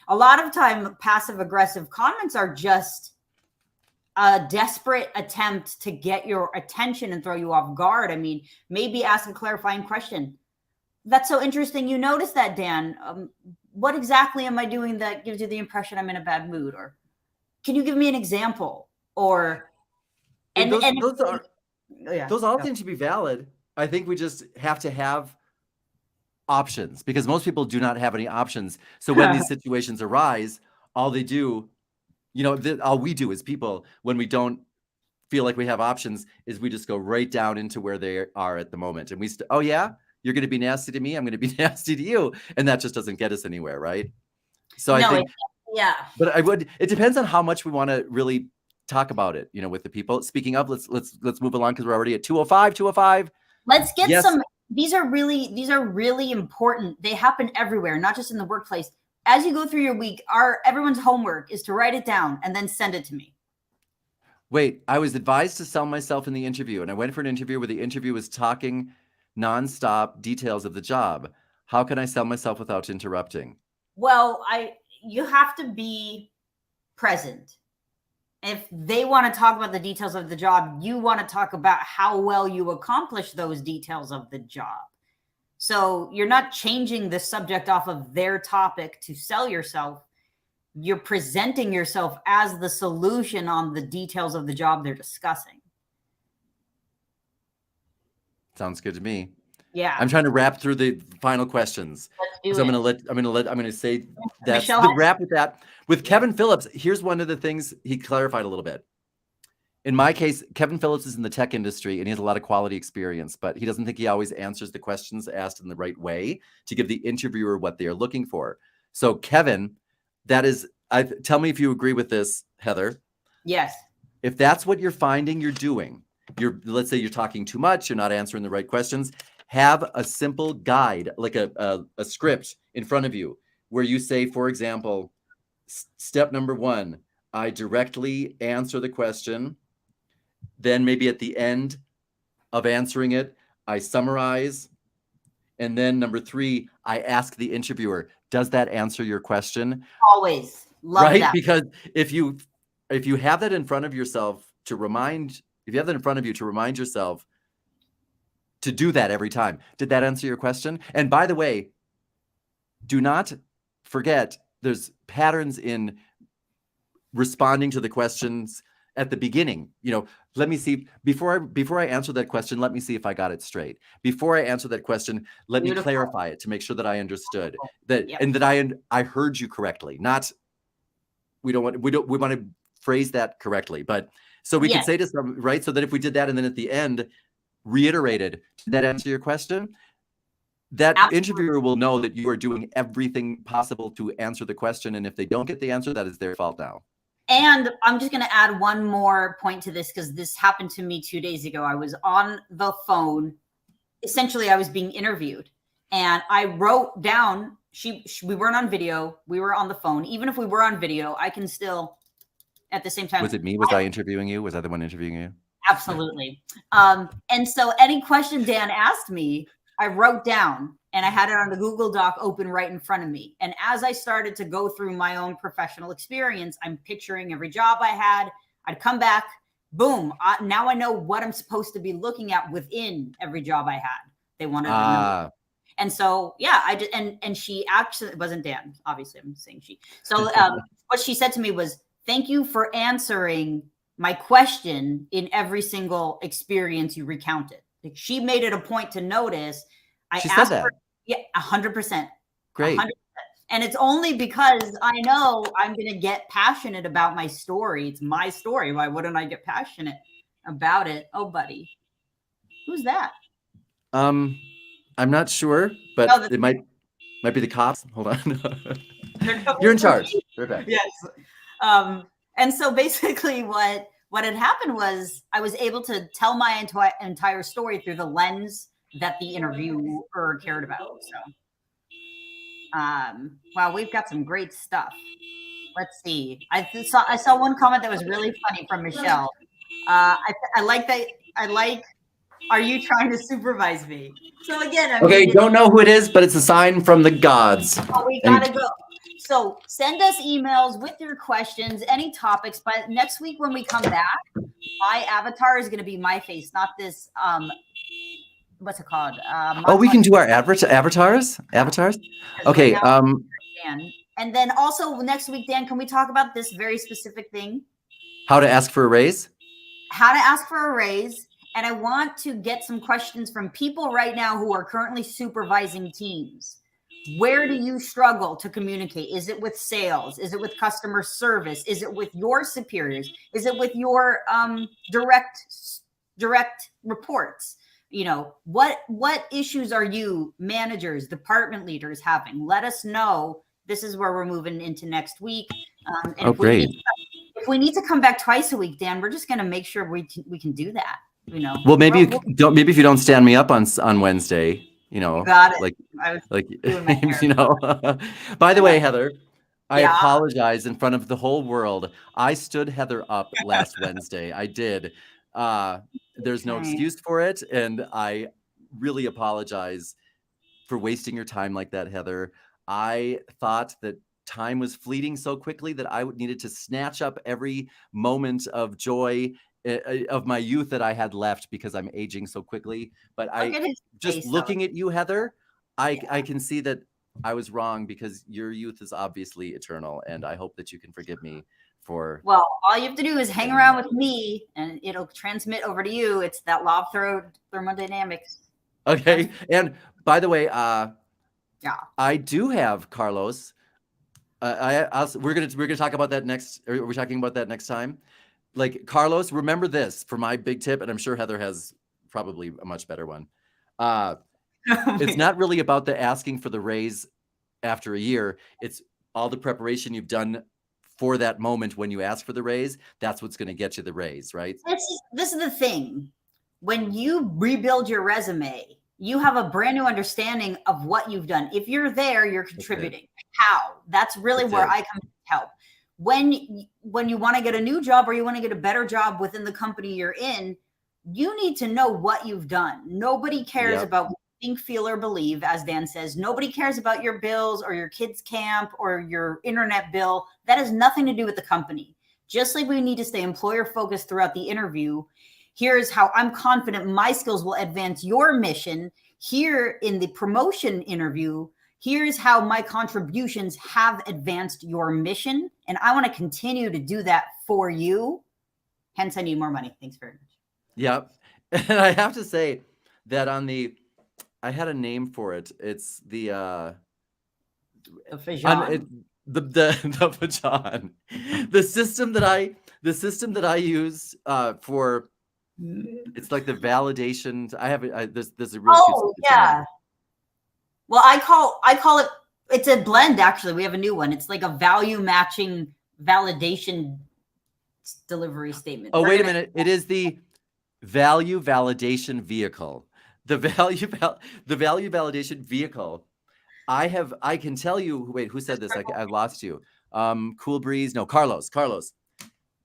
A lot of time, passive aggressive comments are just a desperate attempt to get your attention and throw you off guard. I mean, maybe ask a clarifying question. That's so interesting. You noticed that, Dan. What exactly am I doing that gives you the impression I'm in a bad mood? Or can you give me an example? Or those all seem to be valid. I think we just have to have options, because most people do not have any options. So when these situations arise, all they do, all we do as people, when we don't feel like we have options, is we just go right down into where they are at the moment. And oh yeah, you're going to be nasty to me, I'm going to be nasty to you. And that just doesn't get us anywhere, right? So I think, yeah. But it depends on how much we want to really talk about it, with the people. Speaking of, let's move along, because we're already at 2:05. Let's get some, these are really important. They happen everywhere, not just in the workplace. As you go through your week, everyone's homework is to write it down and then send it to me. Wait, I was advised to sell myself in the interview, and I went for an interview where the interview was talking nonstop details of the job. How can I sell myself without interrupting? Well, you have to be present. If they want to talk about the details of the job, you want to talk about how well you accomplish those details of the job. So you're not changing the subject off of their topic to sell yourself. You're presenting yourself as the solution on the details of the job they're discussing. Sounds good to me. Yeah. I'm trying to wrap through the final questions. Let's do it. I'm going to say that's the wrap with that. With Kevin Phillips, here's one of the things he clarified a little bit. In my case, Kevin Phillips is in the tech industry and he has a lot of quality experience, but he doesn't think he always answers the questions asked in the right way to give the interviewer what they are looking for. So Kevin, tell me if you agree with this, Heather. Yes. If that's what you're finding you're doing, let's say you're talking too much, you're not answering the right questions, have a simple guide, like a script in front of you where you say, for example, step number 1, I directly answer the question. Then maybe at the end of answering it, I summarize. And then number 3, I ask the interviewer, does that answer your question? Always. Love that. Because if you have that in front of yourself to remind yourself to do that every time. Did that answer your question? And by the way, do not forget there's patterns in responding to the questions at the beginning. Let me see, before I answer that question, let me see if I got it straight. Before I answer that question, let me clarify it to make sure that I understood and that I heard you correctly. Not we want to phrase that correctly, but so we could say to some, right? So that if we did that and then at the end reiterated, did that answer your question? That interviewer will know that you are doing everything possible to answer the question. And if they don't get the answer, that is their fault now. And I'm just going to add one more point to this, because this happened to me 2 days ago. I was on the phone. Essentially, I was being interviewed and I wrote down, we weren't on video. We were on the phone. Even if we were on video, I can still at the same time. Was it me? Was I interviewing you? Was I the one interviewing you? Absolutely. And so any question Dan asked me, I wrote down and I had it on the Google Doc open right in front of me. And as I started to go through my own professional experience, I'm picturing every job I had. I'd come back, boom. Now I know what I'm supposed to be looking at within every job I had. They wanted to know. And so, yeah, I did. And she actually, it wasn't Dan, obviously I'm saying she. So what she said to me was, thank you for answering my question in every single experience you recounted. Like, she made it a point to notice. She said that. 100%. Great. 100%. And it's only because I know I'm going to get passionate about my story. It's my story. Why wouldn't I get passionate about it? Oh, buddy. Who's that? I'm not sure, but it might be the cops. Hold on. You're in charge. Right back. Yes. And so basically what had happened was I was able to tell my entire story through the lens that the interviewer cared about. So, wow, we've got some great stuff. Let's see. I saw one comment that was really funny from Michelle. I like that. Are you trying to supervise me? So again, don't know who it is, but it's a sign from the gods. Oh, we gotta go. So send us emails with your questions, any topics. But next week when we come back, my avatar is going to be my face, not this. What's it called? We can do our avatars. Okay. Dan. And then also next week, Dan, can we talk about this very specific thing? How to ask for a raise? How to ask for a raise. and I want to get some questions from people right now who are currently supervising teams. Where do you struggle to communicate? Is it with sales? Is it with customer service? Is it with your superiors? Is it with your direct reports? You know, what issues are you managers, department leaders having? Let us know. This is where we're moving into next week. And great. If we need to come back twice a week, Dan, we're just going to make sure we can do that. You know. Well, maybe maybe if you don't stand me up on Wednesday, you know, you got it. like hair. you know. By the way, Heather, I Yeah. apologize in front of the whole world. I stood Heather up last Wednesday. I did. There's no excuse for it, and I really apologize for wasting your time like that, Heather. I thought that time was fleeting so quickly that I needed to snatch up every moment of joy of my youth that I had left because I'm aging so quickly. But just looking at you, Heather, I can see that I was wrong, because your youth is obviously eternal, and I hope that you can forgive me for. Well, all you have to do is hang around with me, and it'll transmit over to you. It's that law of thermodynamics. Okay, and by the way, yeah, I do have Carlos. We're gonna talk about that next. Are we talking about that next time? Like, Carlos, remember this for my big tip, and I'm sure Heather has probably a much better one. It's not really about the asking for the raise after a year. It's all the preparation you've done for that moment when you ask for the raise. That's what's going to get you the raise, right? This is the thing. When you rebuild your resume, you have a brand new understanding of what you've done. If you're there, you're contributing. How? That's really where I come to help. When you want to get a new job, or you want to get a better job within the company you're in, you need to know what you've done. Nobody cares about what you think, feel, or believe, as Dan says. Nobody cares about your bills or your kids' camp or your internet bill. That has nothing to do with the company. Just like we need to stay employer focused throughout the interview. Here's how I'm confident my skills will advance your mission. Here in the promotion interview, here's how my contributions have advanced your mission. And I want to continue to do that for you. Hence, I need more money. Thanks very much. Yep. And I have to say that I had a name for it. It's the Fajan. The Fajan. The system that I use for, it's like the validation. There's a real yeah. Well, I call it, it's a blend, actually. We have a new one. It's like a value matching validation delivery statement. Oh, wait a minute. It is the value validation vehicle. The value validation vehicle. I can tell you, wait, who said this? I lost you. Cool Breeze. No, Carlos.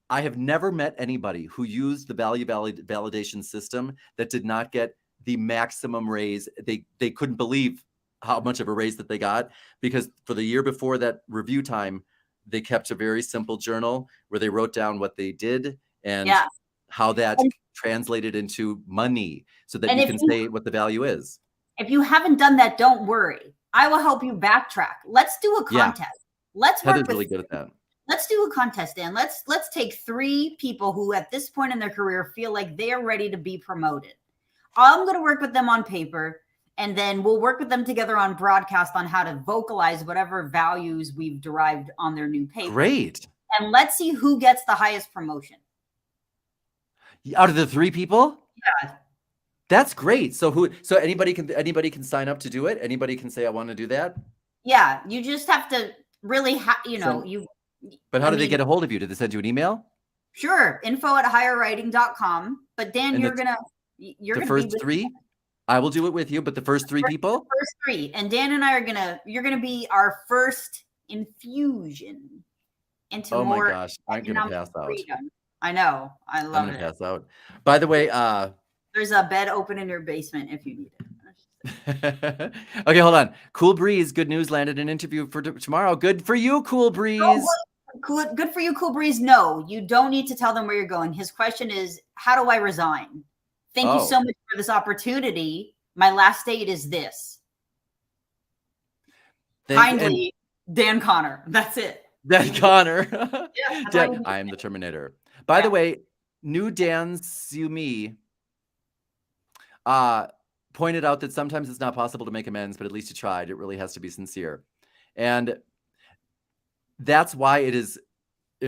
I have never met anybody who used the value validation system that did not get the maximum raise. They couldn't believe how much of a raise that they got, because for the year before that review time, they kept a very simple journal where they wrote down what they did and how that translated into money, so that you can say what the value is. If you haven't done that, don't worry. I will help you backtrack. Let's do a contest. Let's work Heather's really good at that. Let's do a contest, Dan. Let's take 3 people who at this point in their career feel like they are ready to be promoted. I'm going to work with them on paper, and then we'll work with them together on broadcast on how to vocalize whatever values we've derived on their new paper. Great. And let's see who gets the highest promotion. Out of the 3 people? Yeah. That's great. So anybody can sign up to do it? Anybody can say, I want to do that? Yeah. You just have to really, But how do they get a hold of you? Did they send you an email? Sure. info@higherwriting.com. But Dan, and you're going the first 3? I will do it with you, but the first 3 people? The first 3. And Dan and I you're going to be our first infusion into more. Oh my gosh. I'm going to pass out. Freedom. I know. I love it. I'm going to pass out. By the way, there's a bed open in your basement if you need it. Okay, hold on. Cool Breeze, good news, landed an interview for tomorrow. Good for you, Cool Breeze. Good for you, Cool Breeze. No, you don't need to tell them where you're going. His question is, how do I resign? Thank you so much for this opportunity. My last date is this. Kindly, Dan Connor. That's it. Dan Connor. Yeah, I am the Terminator. By the way, new Dan Sumi pointed out that sometimes it's not possible to make amends, but at least you tried. It really has to be sincere. And that's why it's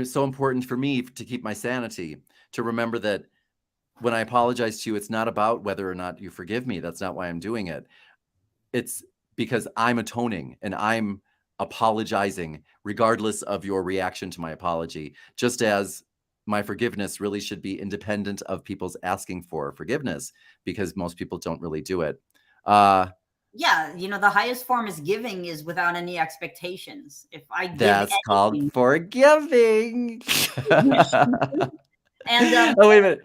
so important for me to keep my sanity, to remember that when I apologize to you, it's not about whether or not you forgive me. That's not why I'm doing it. It's because I'm atoning and I'm apologizing regardless of your reaction to my apology, just as my forgiveness really should be independent of people's asking for forgiveness, because most people don't really do it. Yeah, the highest form is giving is without any expectations. If I give That's called anything, forgiving. and Oh, wait a minute.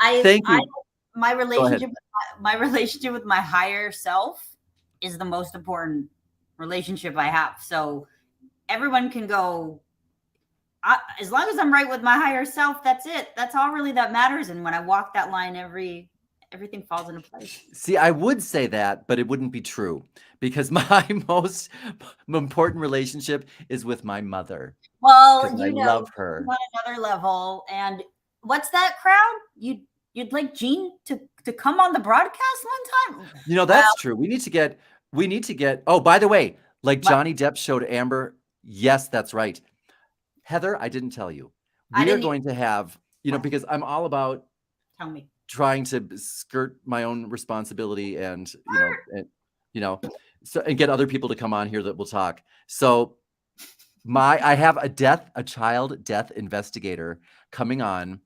Thank you. my Go ahead. relationship with my higher self is the most important relationship I have. So everyone can go, as long as I'm right with my higher self, that's it. That's all really that matters. And when I walk that line, everything falls into place. See, I would say that, but it wouldn't be true, because my most important relationship is with my mother. Well, I love her on another level. And what's that crowd? You'd like Gene to come on the broadcast one time? That's true. We need to get. Oh, by the way, like Johnny Depp showed Amber. Yes, that's right. Heather, I didn't tell you. We are going to have, because I'm all about tell me trying to skirt my own responsibility and, so, and get other people to come on here that will talk. So I have a child death investigator coming on,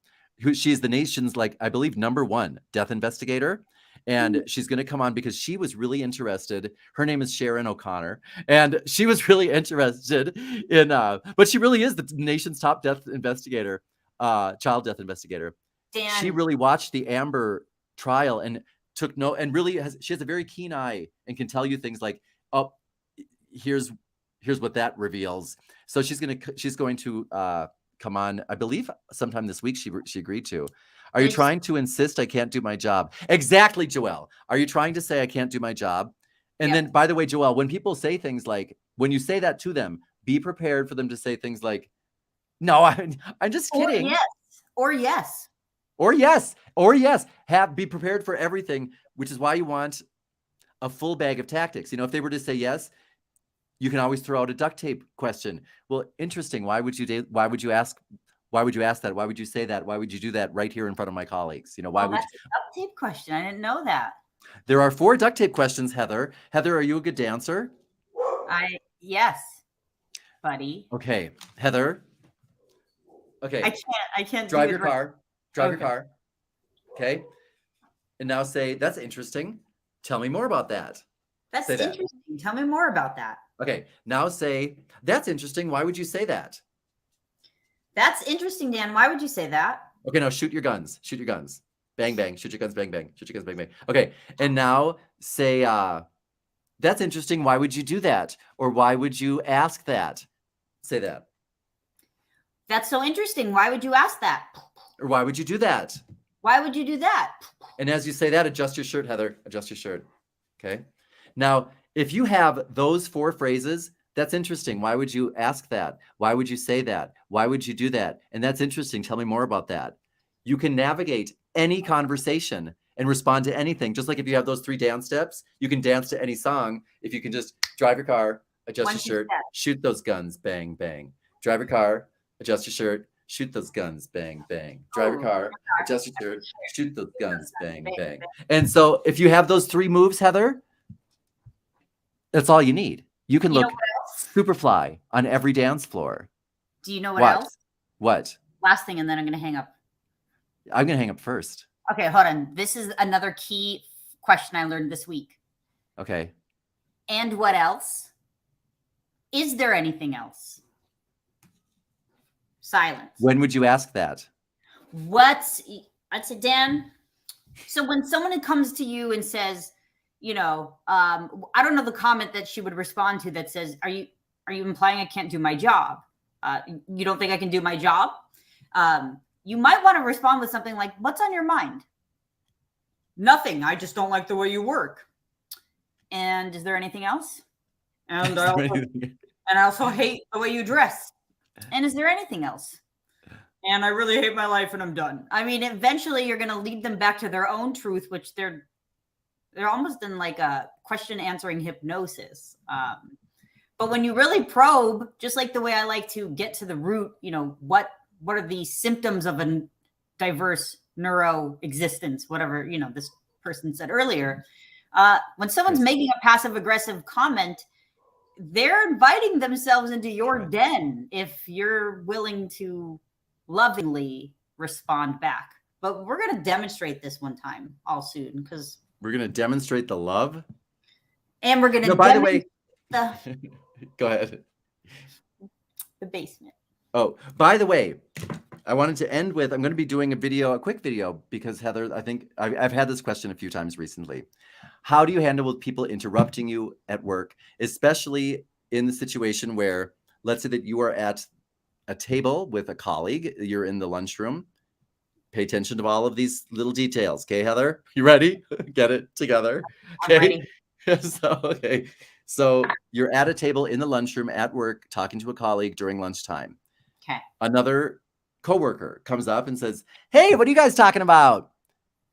she's the nation's, I believe, #1 death investigator. And she's going to come on because she was really interested. Her name is Sharon O'Connor. And she was really interested in, but she really is the nation's top death investigator, child death investigator. Dan. She really watched the Amber trial and took note, and really she has a very keen eye and can tell you things like, oh, here's what that reveals. So she's going to come on, I believe sometime this week. She agreed to. Are you trying to insist I can't do my job? Exactly, Joelle. Are you trying to say I can't do my job? And then, by the way, Joelle, when people say things like, when you say that to them, be prepared for them to say things like, no, I'm just kidding. Or yes. Be prepared for everything, which is why you want a full bag of tactics. If they were to say yes, you can always throw out a duct tape question. Well, interesting. Why would you ask that? Why would you say that? Why would you do that right here in front of my colleagues? Why would that's a duct tape question? I didn't know that. There are 4 duct tape questions, Heather. Heather, are you a good dancer? Yes, buddy. Okay, Heather. Okay. I can't drive your car. Drive your car. Okay. And now say, that's interesting. Tell me more about that. That's interesting. Tell me more about that. Okay. Now say, that's interesting. Why would you say that? That's interesting, Dan. Why would you say that? Okay, now shoot your guns. Shoot your guns. Bang, bang. Shoot your guns, bang, bang. Shoot your guns, bang, bang. Okay, and now say, that's interesting. Why would you do that? Or why would you ask that? Say that. That's so interesting. Why would you ask that? Or why would you do that? Why would you do that? And as you say that, adjust your shirt, Heather. Adjust your shirt. Okay. Now, if you have those 4 phrases, that's interesting. Why would you ask that? Why would you say that? Why would you do that? And that's interesting. Tell me more about that. You can navigate any conversation and respond to anything. Just like if you have those 3 dance steps, you can dance to any song. If you can just drive your car, adjust your shirt, shoot those guns, bang, bang. Drive your car, adjust your shirt, shoot those guns, bang, bang. Drive your car, adjust your shirt, shoot those guns, bang, bang. And so if you have those 3 moves, Heather, that's all you need. You can look super fly on every dance floor. Do you know what else? What? Last thing, and then I'm going to hang up. I'm going to hang up first. Okay, hold on. This is another key question I learned this week. Okay. And what else? Is there anything else? Silence. When would you ask that? I'd say, Dan, so when someone comes to you and says, I don't know the comment that she would respond to that says, are you implying I can't do my job? You don't think I can do my job? You might want to respond with something like, what's on your mind? Nothing. I just don't like the way you work. And is there anything else? And I also hate the way you dress. And is there anything else? And I really hate my life and I'm done. I mean, eventually you're going to lead them back to their own truth, which they're they're almost in like a question answering hypnosis. But when you really probe, just like the way I like to get to the root, what are the symptoms of a diverse neuro existence, whatever, this person said earlier. When someone's making a passive aggressive comment, they're inviting themselves into your den if you're willing to lovingly respond back. But we're going to demonstrate this one time all soon, because we're going to demonstrate the love. And we're going to by the way, go ahead. The basement. Oh, by the way, I wanted to end with, I'm going to be doing a quick video, because Heather, I think I've had this question a few times recently. How do you handle with people interrupting you at work, especially in the situation where, let's say that you are at a table with a colleague, you're in the lunchroom. Pay attention to all of these little details. Okay, Heather, you ready? Get it together. Okay. So you're at a table in the lunchroom at work, talking to a colleague during lunchtime. Okay. Another coworker comes up and says, "Hey, what are you guys talking about?"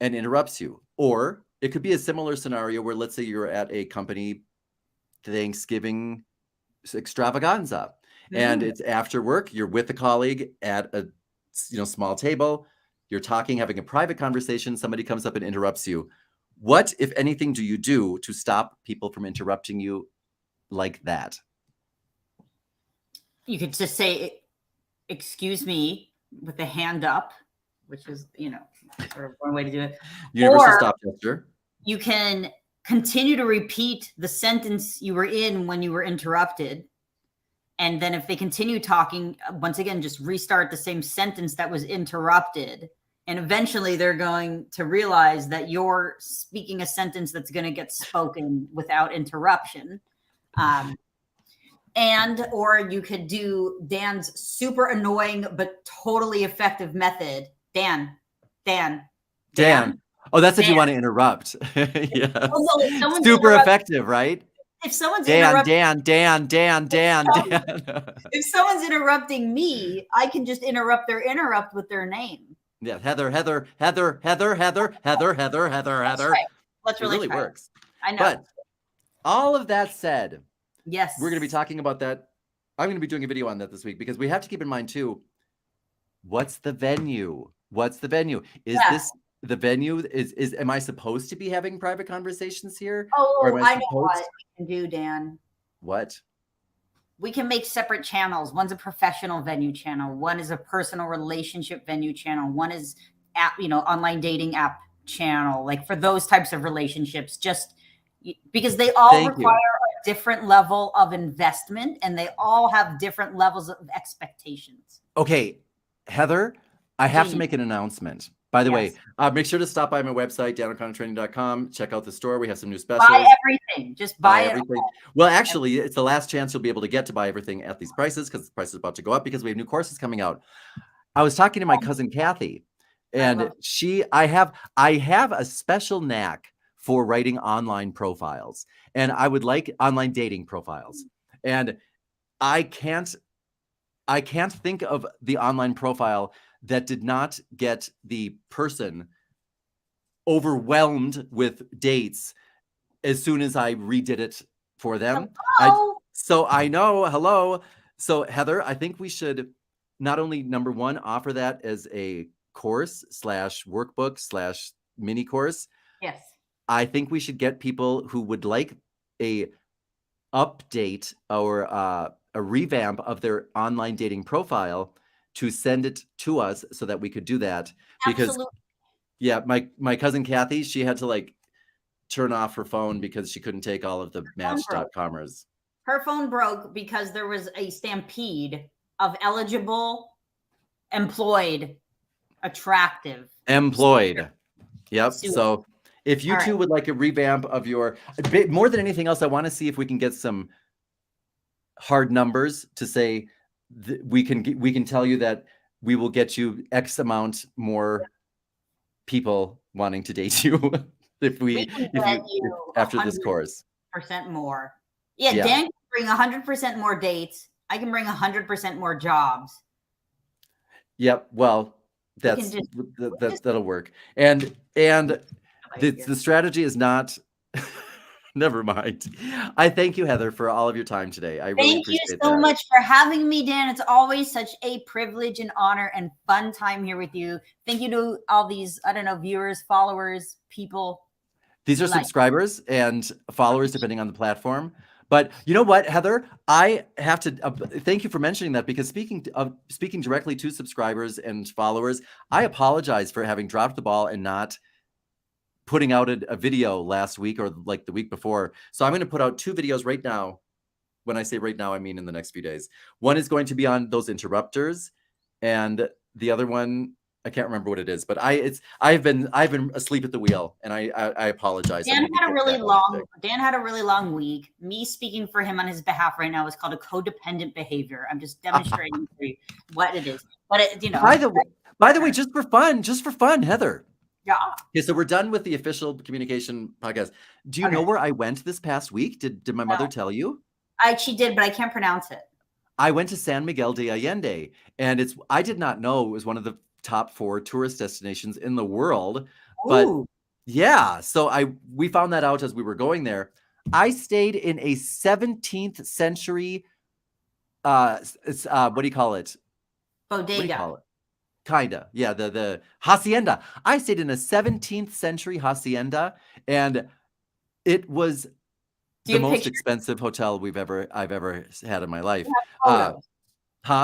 and interrupts you. Or it could be a similar scenario where, let's say you're at a company Thanksgiving extravaganza, and it's after work. You're with a colleague at a small table. You're talking, having a private conversation. Somebody comes up and interrupts you. What, if anything, do you do to stop people from interrupting you like that? You could just say, "Excuse me," with the hand up, which is, sort of one way to do it. Universal stop gesture. You can continue to repeat the sentence you were in when you were interrupted. And then if they continue talking, once again, just restart the same sentence that was interrupted. And eventually they're going to realize that you're speaking a sentence that's going to get spoken without interruption. Or you could do Dan's super annoying but totally effective method. Dan. Oh, that's if you want to interrupt. Yeah. Oh, no, super effective, right? If someone's Dan. If someone's interrupting me, I can just interrupt their interrupt with their name. Yeah, Heather. That's right. Let's really try. Works. I know. But all of that said, yes, we're going to be talking about that. I'm going to be doing a video on that this week, because we have to keep in mind too, what's the venue? Is this the venue? Is am I supposed to be having private conversations here? Oh, I know what we can do, Dan. What? We can make separate channels. One's a professional venue channel. One is a personal relationship venue channel. One is online dating app channel. Like for those types of relationships, just because they all require a different level of investment, and they all have different levels of expectations. Okay, Heather, I have to make an announcement. By the way, make sure to stop by my website, DanO'ConnorTraining.com. Check out the store. We have some new specials. Buy everything. Just buy everything. Well, actually, it's the last chance you'll be able to get to buy everything at these prices, because the price is about to go up because we have new courses coming out. I was talking to my cousin Kathy, and I have a special knack for writing online profiles, and I would like online dating profiles. And I can't think of the online profile that did not get the person overwhelmed with dates as soon as I redid it for them. So Heather, I think we should not only, number one, offer that as a course / workbook / mini course. Yes. I think we should get people who would like a update or a revamp of their online dating profile to send it to us so that we could do that. Because my cousin Kathy, she had to turn off her phone because she couldn't take all of the Match.comers. Her phone broke because there was a stampede of eligible, employed, attractive. Yep. So if you two would like a revamp of your, more than anything else, I want to see if we can get some hard numbers to say we can tell you that we will get you X amount more people wanting to date you after this course. % more. Yeah, Dan can bring 100% more dates. I can bring 100% more jobs. Yep. Well, that'll work. And the strategy is not Never mind. I thank you, Heather, for all of your time today. I really Thank you appreciate so that. much for having me, Dan. It's always such a privilege and honor and fun time here with you. Thank you to all these, I don't know, viewers, followers, people. These are like- subscribers and followers, depending on the platform. But you know what, Heather? I have to thank you for mentioning that, because speaking directly to subscribers and followers, I apologize for having dropped the ball and not putting out a video last week or like the week before. So I'm going to put out 2 videos right now. When I say right now, I mean in the next few days. One is going to be on those interrupters, and the other one, I can't remember what it is, but I've been asleep at the wheel, and I apologize. Dan had a really long week. Me speaking for him on his behalf right now is called a codependent behavior. I'm just demonstrating for you what it is. But it, you know, by the way, just for fun, Heather. Yeah. Okay, so we're done with the official communication podcast. Do you know where I went this past week? Did my mother tell you? She did, but I can't pronounce it. I went to San Miguel de Allende, and I did not know it was one of the top 4 tourist destinations in the world. But yeah, so we found that out as we were going there. I stayed in a 17th century what do you call it? Bodega. What do you call it? Kinda. Yeah, the hacienda. I stayed in a 17th century hacienda, and it was the most expensive hotel I've ever had in my life. Huh?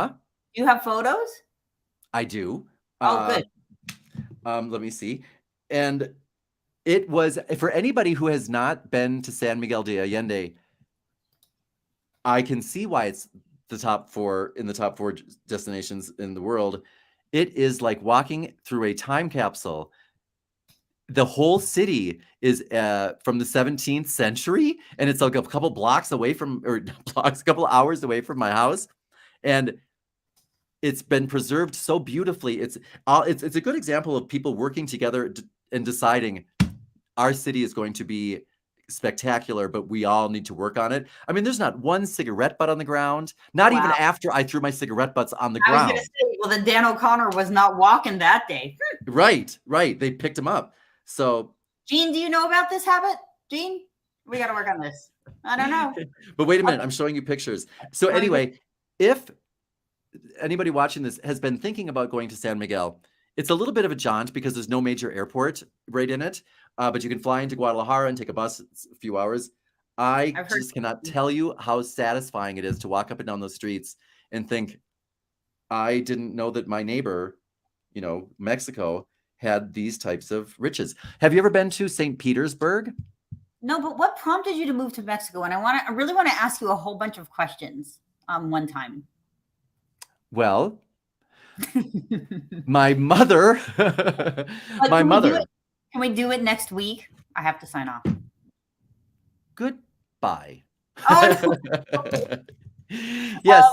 Do you have photos? I do. Oh, good. Let me see. And it was, for anybody who has not been to San Miguel de Allende, I can see why it's the top 4 destinations in the world. It is like walking through a time capsule. The whole city is from the 17th century, and it's like a couple blocks away from, or blocks, a couple hours away from my house, and it's been preserved so beautifully. It's a good example of people working together and deciding our city is going to be spectacular, but we all need to work on it. I mean, there's not one cigarette butt on the ground, not even after I threw my cigarette butts on the ground. I was going to say, well, then Dan O'Connor was not walking that day. Right. They picked him up. So, Gene, do you know about this habit? Gene, we got to work on this. I don't know. But wait a minute, I'm showing you pictures. So anyway, if anybody watching this has been thinking about going to San Miguel, it's a little bit of a jaunt because there's no major airport right in it. But you can fly into Guadalajara and take a bus. It's a few hours. I just cannot tell you how satisfying it is to walk up and down those streets and think, I didn't know that my neighbor, Mexico, had these types of riches. Have you ever been to St. Petersburg? No, but what prompted you to move to Mexico? And I really want to ask you a whole bunch of questions one time. Well, my mother, Can we do it next week? I have to sign off. Goodbye. Oh, no. Yes.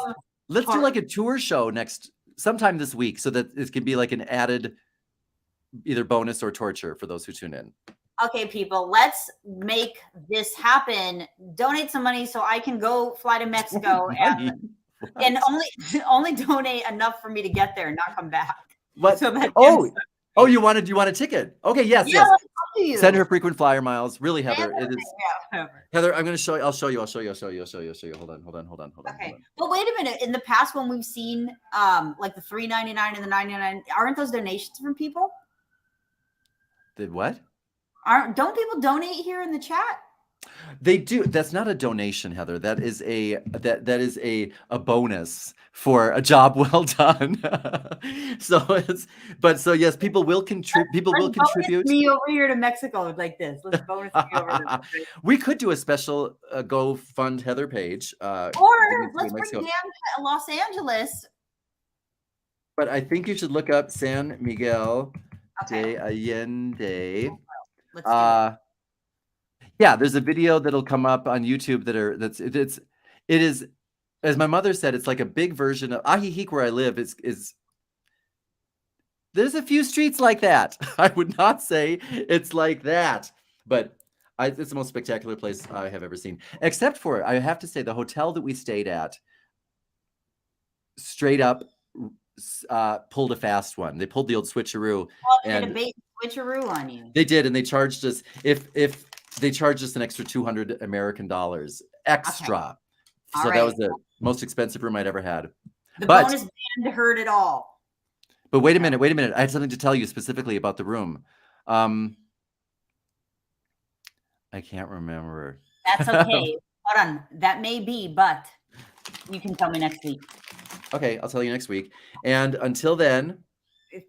Let's do like a tour show sometime this week, so that it can be like an added either bonus or torture for those who tune in. Okay, people, let's make this happen. Donate some money so I can go fly to Mexico and only donate enough for me to get there and not come back. What? So you want a ticket? Okay, yes. Send her frequent flyer miles. Really, Heather. It is. Yeah. Heather, I'm going to show you. I'll show you. Hold on. Okay. But wait a minute. In the past, when we've seen like the $3.99 and the $9.99, aren't those donations from people? The what? Don't people donate here in the chat? They do. That's not a donation, Heather. That is a bonus for a job well done. So yes, people will contribute. People will contribute. Me over here to Mexico like this. Let's bonus me over. We could do a special Go Fund Heather page. Or let's bring Dan to Los Angeles. But I think you should look up San Miguel de Allende. Let's do it. Yeah, there's a video that'll come up on YouTube it is, as my mother said, it's like a big version of Ajijic, where I live. There's a few streets like that. I would not say it's like that, but it's the most spectacular place I have ever seen. Except for, I have to say, the hotel that we stayed at, straight up pulled a fast one. They pulled the old switcheroo. Well, they did a bait switcheroo on you. They did, and they charged us if they charged us an extra $200 American extra. All So right. that was the most expensive room I'd ever had. The But- bonus band heard it all. But wait a minute. I had something to tell you specifically about the room. I can't remember. That's okay. Hold on. That may be, but you can tell me next week. Okay, I'll tell you next week. And until then,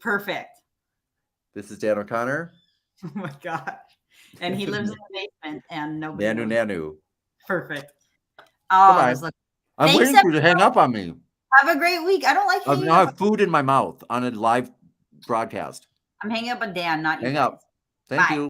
Perfect. this is Dan O'Connor. Oh my gosh. And he lives in the basement and nobody knows. Nanu. Perfect. Bye-bye. This looks- I'm Thanks, waiting for you to hang up on me. Have a great week. I don't like hanging I up. have food in my mouth on a live broadcast. I'm hanging up on Dan, not you. Hang guys. up. Thank Bye. you.